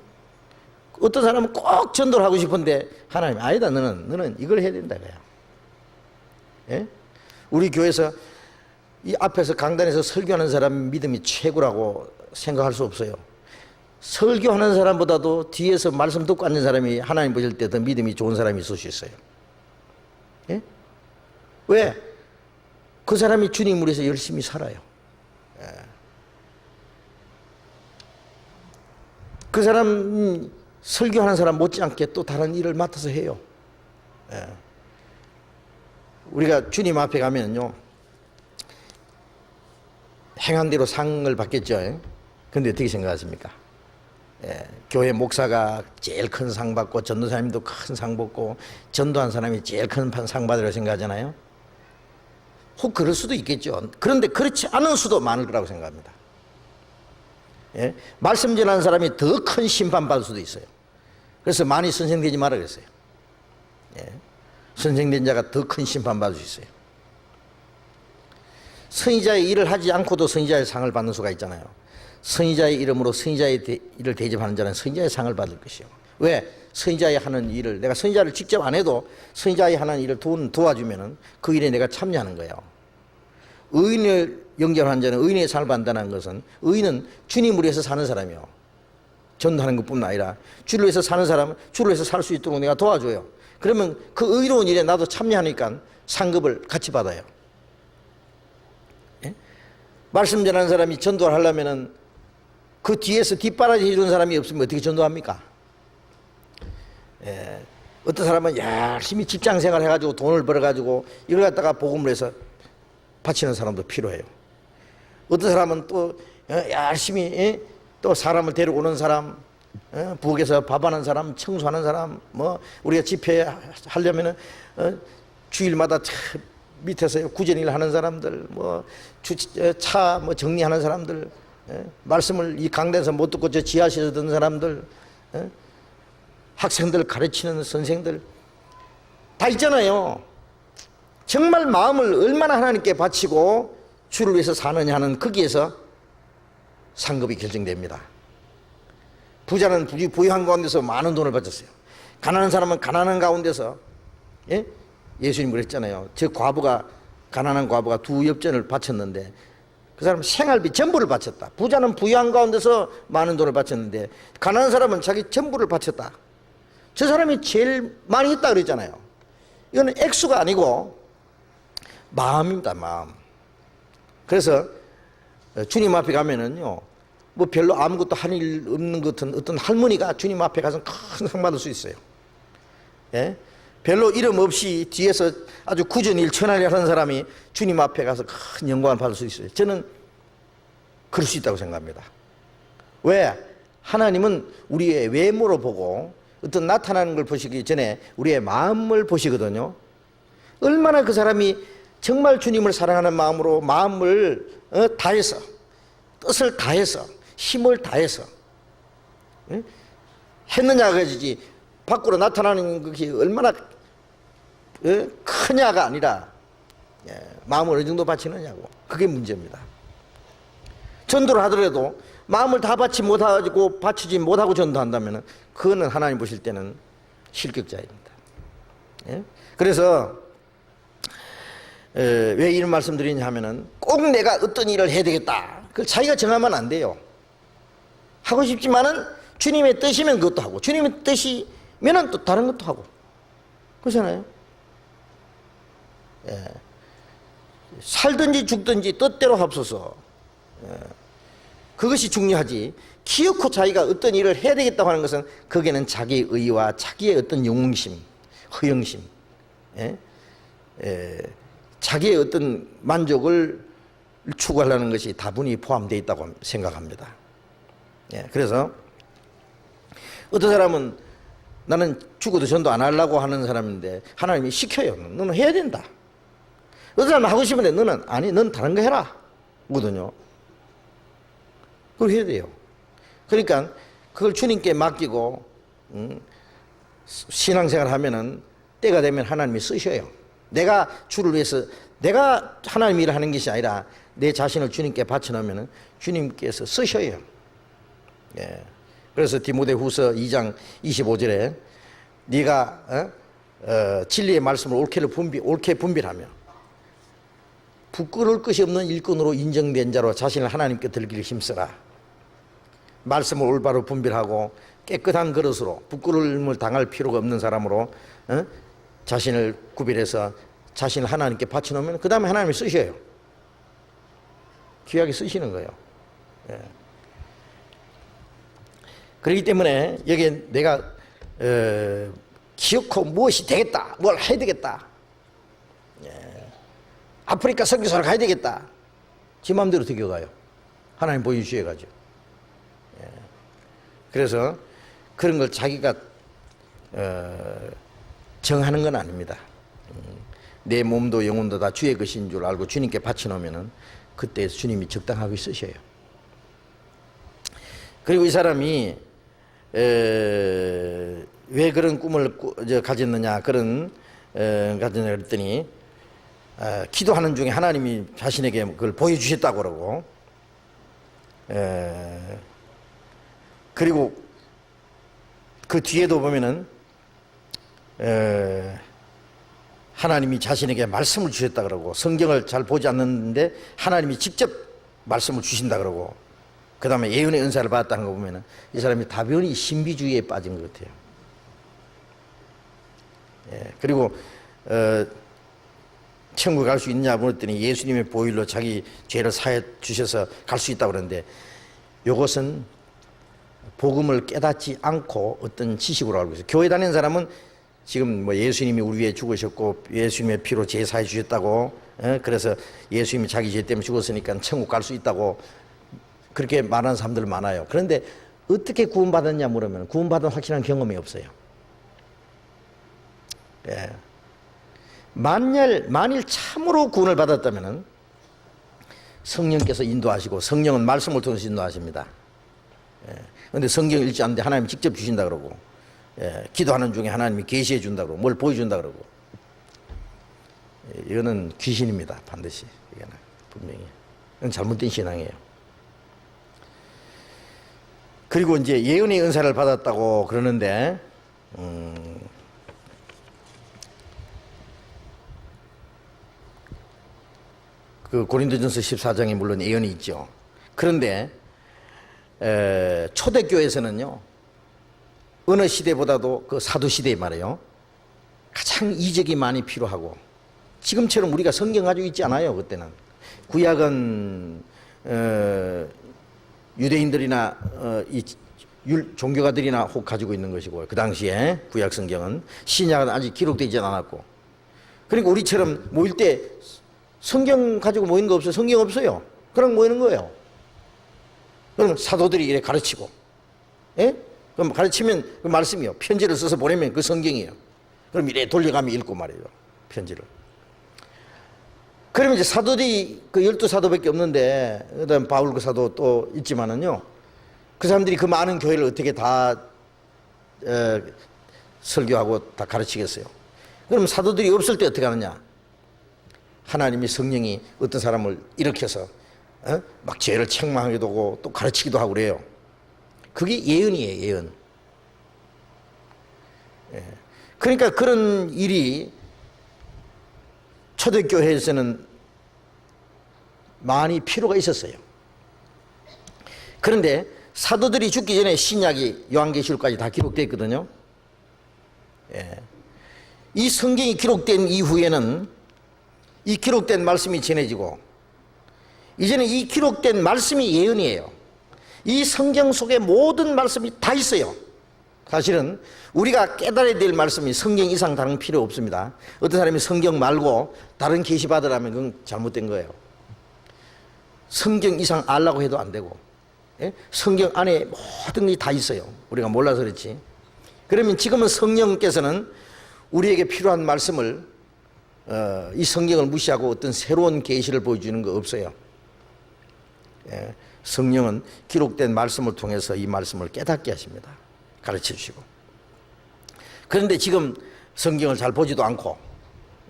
어떤 사람은 꼭 전도를 하고 싶은데 하나님 아니다. 너는 이걸 해야 된다 그야. 예? 우리 교회에서 이 앞에서 강단에서 설교하는 사람 믿음이 최고라고 생각할 수 없어요. 설교하는 사람보다도 뒤에서 말씀 듣고 앉는 사람이 하나님 보실 때 더 믿음이 좋은 사람이 있을 수 있어요. 예? 왜? 그 사람이 주님을 위해서 열심히 살아요. 예. 그 사람 설교하는 사람 못지않게 또 다른 일을 맡아서 해요. 예. 우리가 주님 앞에 가면요 행한 대로 상을 받겠죠. 그런데 어떻게 생각하십니까? 교회 목사가 제일 큰 상 받고 전도사님도 큰 상 받고 전도한 사람이 제일 큰 상 받으라고 생각하잖아요. 혹 그럴 수도 있겠죠. 그런데 그렇지 않은 수도 많을 거라고 생각합니다. 말씀 전하는 사람이 더 큰 심판 받을 수도 있어요. 그래서 많이 선생되지 마라 그랬어요. 선생된 자가 더 큰 심판 받을 수 있어요. 선지자의 일을 하지 않고도 선지자의 상을 받는 수가 있잖아요. 선지자의 이름으로 선지자의 일을 대접하는 자는 선지자의 상을 받을 것이요. 왜? 선지자의 하는 일을 내가 선지자를 직접 안 해도 선지자의 하는 일을 도와주면은 그 일에 내가 참여하는 거예요. 의인을 영접하는 자는 의인의 상을 받는다는 것은 의인은 주님을 위해서 사는 사람이요. 전도하는 것뿐만 아니라 주를 위해서 사는 사람은 주를 위해서 살 수 있도록 내가 도와줘요. 그러면 그 의로운 일에 나도 참여하니까 상급을 같이 받아요. 예? 말씀 전하는 사람이 전도를 하려면은 그 뒤에서 뒷바라지 해주는 사람이 없으면 어떻게 전도합니까? 예. 어떤 사람은 열심히 직장생활 해가지고 돈을 벌어가지고 이걸 갖다가 복음을 해서 바치는 사람도 필요해요. 어떤 사람은 또 열심히 또 사람을 데리고 오는 사람, 부엌에서 밥하는 사람, 청소하는 사람, 뭐 우리가 집회하려면은 주일마다 밑에서 구전일 하는 사람들, 뭐 차 뭐 정리하는 사람들, 말씀을 이 강단에서 못 듣고 저 지하실에서 듣는 사람들, 학생들 가르치는 선생들 다 있잖아요. 정말 마음을 얼마나 하나님께 바치고 주를 위해서 사느냐 하는 거기에서 상급이 결정됩니다. 부자는 부유한 가운데서 많은 돈을 바쳤어요. 가난한 사람은 가난한 가운데서, 예? 예수님 그랬잖아요. 저 과부가, 가난한 과부가 2엽전을 바쳤는데 그 사람은 생활비 전부를 바쳤다. 부자는 부유한 가운데서 많은 돈을 바쳤는데 가난한 사람은 자기 전부를 바쳤다. 저 사람이 제일 많이 했다 그랬잖아요. 이거는 액수가 아니고 마음입니다, 마음. 그래서 주님 앞에 가면은요, 뭐 별로 아무것도 할 일 없는 것 같은 어떤 할머니가 주님 앞에 가서 큰 상 받을 수 있어요. 예? 별로 이름 없이 뒤에서 아주 구전일 천하일 하는 사람이 주님 앞에 가서 큰 영광을 받을 수 있어요. 저는 그럴 수 있다고 생각합니다. 왜? 하나님은 우리의 외모로 보고 어떤 나타나는 걸 보시기 전에 우리의 마음을 보시거든요. 얼마나 그 사람이 정말 주님을 사랑하는 마음으로 마음을 다해서, 뜻을 다해서, 힘을 다해서 했느냐가 가지지 밖으로 나타나는 것이 얼마나 크냐가 아니라 마음을 어느 정도 바치느냐고, 그게 문제입니다. 전도를 하더라도 마음을 다 바치지 못하고 전도한다면 그거는 하나님 보실 때는 실격자입니다. 예? 그래서 왜 이런 말씀 드리냐 하면은 꼭 내가 어떤 일을 해야 되겠다, 그걸 자기가 정하면 안 돼요. 하고 싶지만은 주님의 뜻이면 그것도 하고, 주님의 뜻이면은 또 다른 것도 하고, 그렇잖아요. 예. 살든지 죽든지 뜻대로 합소서. 예. 그것이 중요하지. 기어코 자기가 어떤 일을 해야 되겠다고 하는 것은 거기에는 자기의 의와 자기의 어떤 영웅심, 허영심, 예? 자기의 어떤 만족을 추구하려는 것이 다분히 포함되어 있다고 생각합니다. 예, 그래서 어떤 사람은 나는 죽어도 전도 안 하려고 하는 사람인데 하나님이 시켜요. 너는 해야 된다. 어떤 사람은 하고 싶은데 너는 아니, 넌 다른 거 해라 거든요. 그걸 해야 돼요. 그러니까 그걸 주님께 맡기고 신앙생활 하면은 때가 되면 하나님이 쓰셔요. 내가 주를 위해서 내가 하나님 일을 하는 것이 아니라 내 자신을 주님께 바쳐놓으면 주님께서 쓰셔요. 예. 그래서 디모데후서 2장 25절에 네가 진리의 말씀을 옳게 분별하며 부끄러울 것이 없는 일꾼으로 인정된 자로 자신을 하나님께 드리기를 힘써라. 말씀을 올바로 분별하고 깨끗한 그릇으로 부끄러움을 당할 필요가 없는 사람으로 자신을 구별해서 자신을 하나님께 바쳐놓으면 그 다음에 하나님이 쓰셔요. 귀하게 쓰시는 거예요. 예. 그렇기 때문에 여기에 내가 기어코 무엇이 되겠다, 뭘 해야 되겠다, 아프리카 선교사를 가야 되겠다, 지 마음대로 어떻게 가요? 하나님 보여주셔가지고. 그래서 그런 걸 자기가 정하는 건 아닙니다. 내 몸도 영혼도 다 주의 것인 줄 알고 주님께 바쳐놓으면 그때 주님이 적당하게 쓰셔요. 그리고 이 사람이 왜 그런 꿈을 가졌느냐, 가졌느냐 그랬더니 기도하는 중에 하나님이 자신에게 그걸 보여주셨다고 그러고, 그리고 그 뒤에도 보면은 하나님이 자신에게 말씀을 주셨다 그러고, 성경을 잘 보지 않는데 하나님이 직접 말씀을 주신다 그러고, 그 다음에 예언의 은사를 받았다는 거 보면은 이 사람이 다변히 신비주의에 빠진 것 같아요. 예, 그리고 천국에 갈 수 있냐 물었더니 예수님의 보혈로 자기 죄를 사해 주셔서 갈 수 있다고 그러는데, 이것은 복음을 깨닫지 않고 어떤 지식으로 알고 있어요. 교회 다니는 사람은 지금 뭐 예수님이 우리 위해 죽으셨고 예수님의 피로 죄 사해 주셨다고, 그래서 예수님이 자기 죄 때문에 죽었으니까 천국 갈 수 있다고 그렇게 말하는 사람들 많아요. 그런데 어떻게 구원받았냐 물으면 구원받은 확실한 경험이 없어요. 예. 만일 참으로 구원을 받았다면 성령께서 인도하시고, 성령은 말씀을 통해서 인도하십니다. 그런데 성경 읽지 않는데 하나님이 직접 주신다 그러고, 기도하는 중에 하나님이 계시해 준다 그러고, 뭘 보여준다 그러고, 이거는 귀신입니다. 반드시. 이거는 분명히. 이건 잘못된 신앙이에요. 그리고 이제 예언의 은사를 받았다고 그러는데, 그 고린도전서 14장에 물론 예언이 있죠. 그런데 초대교회에서는요, 어느 시대보다도 그 사도시대에 말이에요, 가장 이적이 많이 필요하고, 지금처럼 우리가 성경 가지고 있지 않아요. 그때는 구약은 유대인들이나 이 종교가들이나 혹 가지고 있는 것이고, 그 당시에 구약 성경은, 신약은 아직 기록되지 않았고, 그러니까 우리처럼 모일 때 성경 가지고 모이는 거 없어요. 성경 없어요. 그럼 모이는 거예요. 그럼 사도들이 이래 가르치고, 예? 그럼 가르치면 그 말씀이요. 편지를 써서 보내면 그 성경이에요. 그럼 이래 돌려가며 읽고 말이에요. 편지를. 그러면 이제 사도들이 그 12사도밖에 없는데, 그 다음 바울 그 사도 또 있지만은요, 그 사람들이 그 많은 교회를 어떻게 다 설교하고 다 가르치겠어요. 그럼 사도들이 없을 때 어떻게 하느냐? 하나님이 성령이 어떤 사람을 일으켜서 막 죄를 책망하기도 하고 또 가르치기도 하고 그래요. 그게 예언이에요. 예언. 그러니까 그런 일이 초대교회에서는 많이 필요가 있었어요. 그런데 사도들이 죽기 전에 신약이 요한계시록까지 다 기록되어 있거든요. 이 성경이 기록된 이후에는 이 기록된 말씀이 전해지고, 이제는 이 기록된 말씀이 예언이에요. 이 성경 속에 모든 말씀이 다 있어요. 사실은 우리가 깨달아야 될 말씀이 성경 이상 다른 필요 없습니다. 어떤 사람이 성경 말고 다른 계시 받으라면 그건 잘못된 거예요. 성경 이상 알라고 해도 안 되고, 성경 안에 모든 게 다 있어요. 우리가 몰라서 그렇지. 그러면 지금은 성령께서는 우리에게 필요한 말씀을, 이 성경을 무시하고 어떤 새로운 계시를 보여주는 거 없어요. 성령은 기록된 말씀을 통해서 이 말씀을 깨닫게 하십니다. 가르쳐 주시고. 그런데 지금 성경을 잘 보지도 않고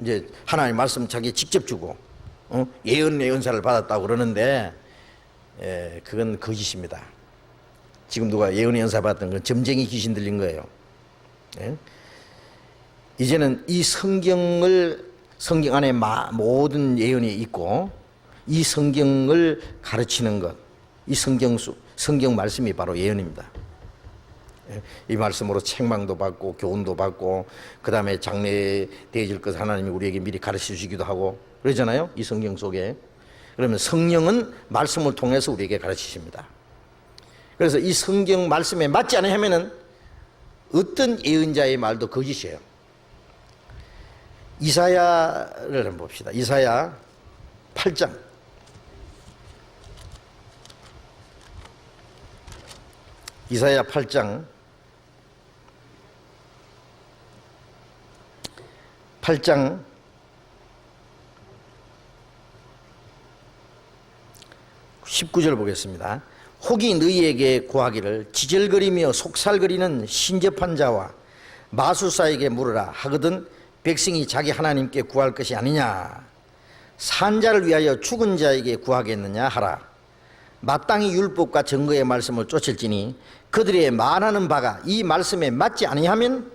이제 하나님의 말씀 자기 직접 주고, 예언의 은사를 받았다고 그러는데, 그건 거짓입니다. 지금 누가 예언의 은사 받았던 건 점쟁이 귀신 들린 거예요. 이제는 이 성경 안에 모든 예언이 있고, 이 성경을 가르치는 것, 이 성경 말씀이 바로 예언입니다. 이 말씀으로 책망도 받고 교훈도 받고, 그 다음에 장래에 되어질 것 하나님이 우리에게 미리 가르쳐 주시기도 하고 그러잖아요. 이 성경 속에. 그러면 성령은 말씀을 통해서 우리에게 가르치십니다. 그래서 이 성경 말씀에 맞지 않으면은 어떤 예언자의 말도 거짓이에요. 이사야를 한번 봅시다. 이사야 8장. 이사야 8장 19절 보겠습니다. 혹이 너희에게 구하기를 지절거리며 속살거리는 신접한 자와 마술사에게 물으라 하거든 백성이 자기 하나님께 구할 것이 아니냐. 산 자를 위하여 죽은 자에게 구하겠느냐 하라. 마땅히 율법과 증거의 말씀을 쫓을지니 그들의 말하는 바가 이 말씀에 맞지 아니하면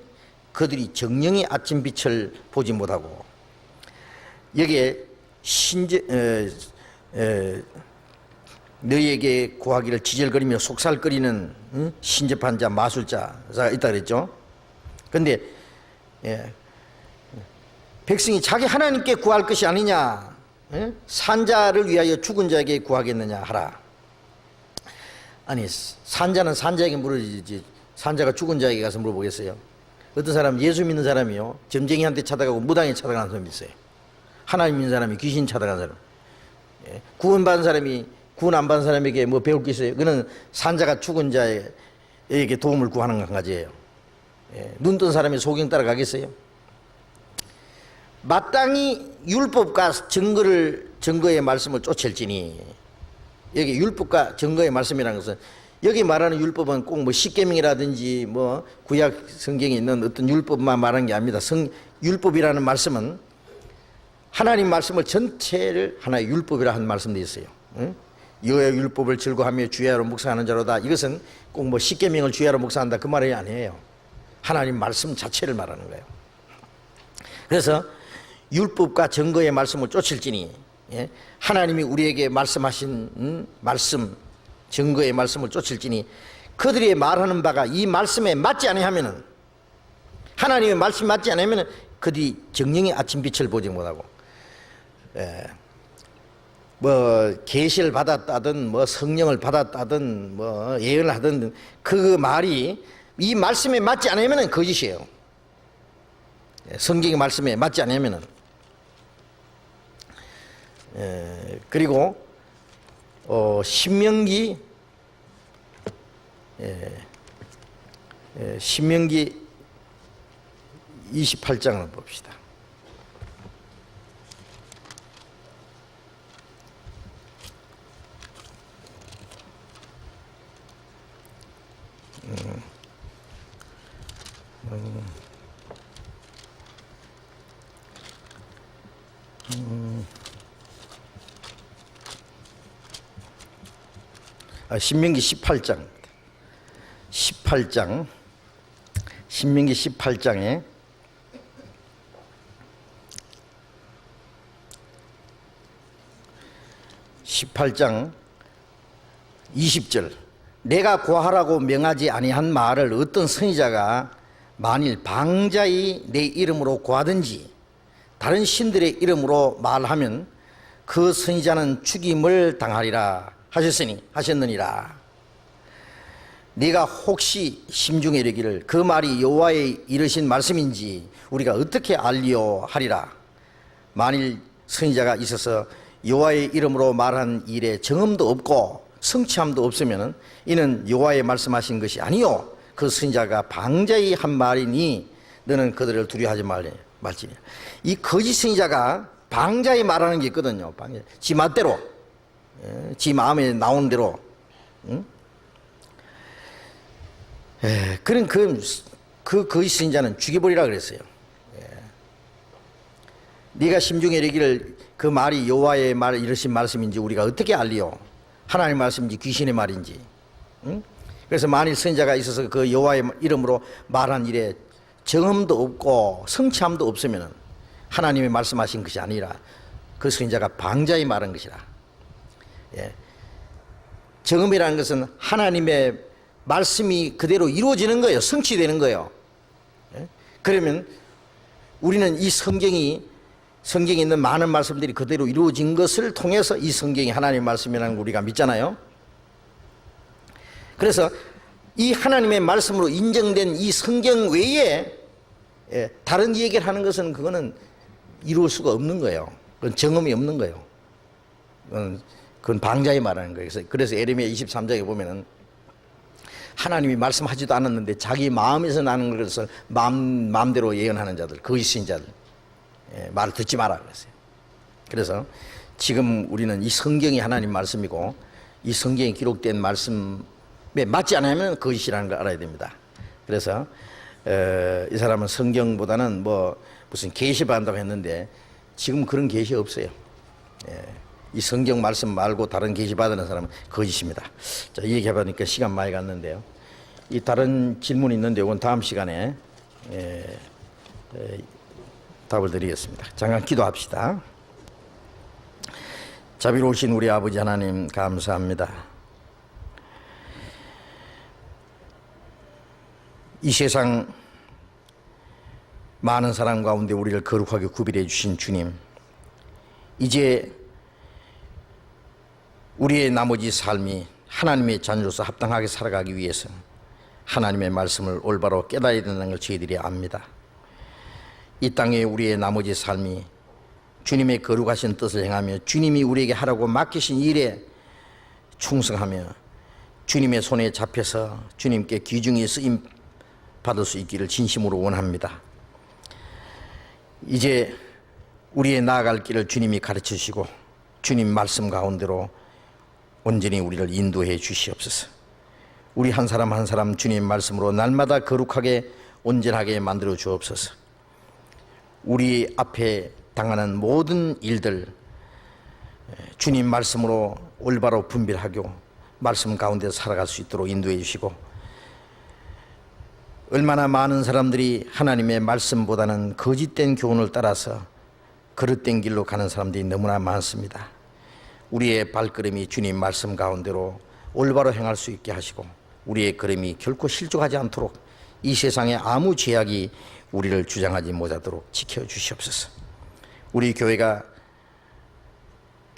그들이 정령의 아침빛을 보지 못하고. 여기에 너희에게 구하기를 지절거리며 속살거리는 신접한 자 마술자가 있다 그랬죠. 그런데 백성이 자기 하나님께 구할 것이 아니냐, 산자를 위하여 죽은 자에게 구하겠느냐 하라. 아니, 산자는 산자에게 물어주지 산자가 죽은 자에게 가서 물어보겠어요? 어떤 사람, 예수 믿는 사람이요, 점쟁이한테 찾아가고 무당에 찾아가는 사람이 있어요. 하나님 믿는 사람이 귀신 찾아가는 사람. 구원받은 사람이 구원 안 받은 사람에게 뭐 배울 게 있어요? 그는 산자가 죽은 자에게 도움을 구하는 한 가지예요. 눈 뜬 사람이 소경 따라가겠어요? 마땅히 율법과 증거의 말씀을 쫓을지니, 여기 율법과 증거의 말씀이라는 것은, 여기 말하는 율법은 꼭 뭐 십계명이라든지 뭐 구약 성경에 있는 어떤 율법만 말하는 게 아닙니다. 율법이라는 말씀은 하나님 말씀을 전체를 하나의 율법이라 한 말씀도 있어요. 여호와의 율법을 즐거워하며 주야로 묵상하는 자로다. 이것은 꼭 뭐 십계명을 주야로 묵상한다 그 말이 아니에요. 하나님 말씀 자체를 말하는 거예요. 그래서 율법과 증거의 말씀을 쫓을지니, 하나님이 우리에게 말씀하신 말씀, 증거의 말씀을 쫓을지니, 그들이 말하는 바가 이 말씀에 맞지 아니하면은, 하나님의 말씀이 맞지 않으면은 그들이 정령의 아침빛을 보지 못하고, 뭐 계시를 받았다든 뭐 성령을 받았다든 뭐 예언을 하든 그 말이 이 말씀에 맞지 않으면은 거짓이에요. 성경의 말씀에 맞지 않으면은. 그리고 신명기 28장을 봅시다. 신명기 18장, 신명기 18장에 18장 20절, 내가 구하라고 명하지 아니한 말을 어떤 선지자가 만일 방자히 내 이름으로 구하든지 다른 신들의 이름으로 말하면 그 선지자는 죽임을 당하리라 하셨느니라. 네가 혹시 심중에 이르기를 그 말이 여호와의 이르신 말씀인지 우리가 어떻게 알리오 하리라. 만일 선지자가 있어서 여호와의 이름으로 말한 일에 정음도 없고 성취함도 없으면 이는 여호와의 말씀하신 것이 아니요 그 선지자가 방자히 한 말이니 너는 그들을 두려워하지 말지니. 이 거짓 선지자가 방자히 말하는 게 있거든요. 지 맛대로, 지 마음에 나오는 대로. 그런 그 거짓 선지자는 죽여버리라 그랬어요. 네가 심중에 이르기를 그 말이 여호와의 말 이르신 말씀인지 우리가 어떻게 알리요? 하나님의 말씀인지 귀신의 말인지. 그래서 만일 선지자가 있어서 그 여호와의 이름으로 말한 일에 정음도 없고 성취함도 없으면 하나님의 말씀하신 것이 아니라 그 선지자가 방자히 말한 것이라. 정음이라는 것은 하나님의 말씀이 그대로 이루어지는 거예요. 성취되는 거예요. 그러면 우리는 이 성경에 있는 많은 말씀들이 그대로 이루어진 것을 통해서 이 성경이 하나님의 말씀이라는 걸 우리가 믿잖아요. 그래서 이 하나님의 말씀으로 인정된 이 성경 외에 다른 얘기를 하는 것은 그거는 이루어질 수가 없는 거예요. 그건 정음이 없는 거예요. 그건 방자히 말하는 거예요. 그래서 에레미야 23장에 보면은 하나님이 말씀하지도 않았는데 자기 마음에서 나는 것을 마음대로 예언하는 자들, 거짓인 자들, 말을 듣지 마라 그랬어요. 그래서 지금 우리는 이 성경이 하나님 말씀이고 이 성경에 기록된 말씀에 맞지 않으면 거짓이라는 걸 알아야 됩니다. 그래서 이 사람은 성경보다는 뭐 무슨 계시 받는다고 했는데 지금 그런 계시 없어요. 이 성경 말씀 말고 다른 계시 받는 사람은 거짓입니다. 자, 이 얘기 해보니까 시간 많이 갔는데요. 이 다른 질문이 있는데 이건 다음 시간에 답을 드리겠습니다. 잠깐 기도합시다. 자비로우신 우리 아버지 하나님 감사합니다. 이 세상 많은 사람 가운데 우리를 거룩하게 구별해 주신 주님, 이제 우리의 나머지 삶이 하나님의 자녀로서 합당하게 살아가기 위해서 하나님의 말씀을 올바로 깨달아야 된다는 걸 저희들이 압니다. 이 땅에 우리의 나머지 삶이 주님의 거룩하신 뜻을 행하며 주님이 우리에게 하라고 맡기신 일에 충성하며 주님의 손에 잡혀서 주님께 귀중히 쓰임 받을 수 있기를 진심으로 원합니다. 이제 우리의 나아갈 길을 주님이 가르쳐 주시고 주님 말씀 가운데로 온전히 우리를 인도해 주시옵소서. 우리 한 사람 한 사람 주님 말씀으로 날마다 거룩하게 온전하게 만들어 주옵소서. 우리 앞에 당하는 모든 일들 주님 말씀으로 올바로 분별하고 말씀 가운데 살아갈 수 있도록 인도해 주시고, 얼마나 많은 사람들이 하나님의 말씀보다는 거짓된 교훈을 따라서 그릇된 길로 가는 사람들이 너무나 많습니다. 우리의 발걸음이 주님 말씀 가운데로 올바로 행할 수 있게 하시고 우리의 걸음이 결코 실족하지 않도록 이 세상에 아무 죄악이 우리를 주장하지 못하도록 지켜주시옵소서. 우리 교회가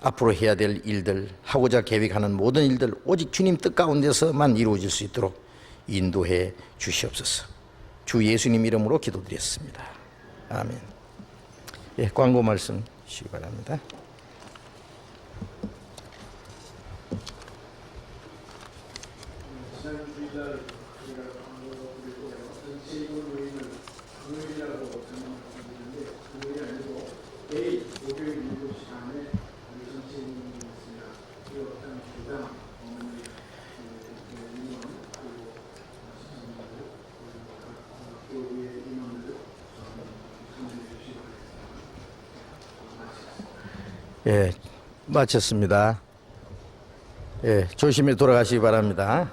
앞으로 해야 될 일들, 하고자 계획하는 모든 일들 오직 주님 뜻 가운데서만 이루어질 수 있도록 인도해 주시옵소서. 주 예수님 이름으로 기도드렸습니다. 아멘. 예, 광고 말씀 주시기 바랍니다. 예, 마쳤습니다. 예, 조심히 돌아가시기 바랍니다.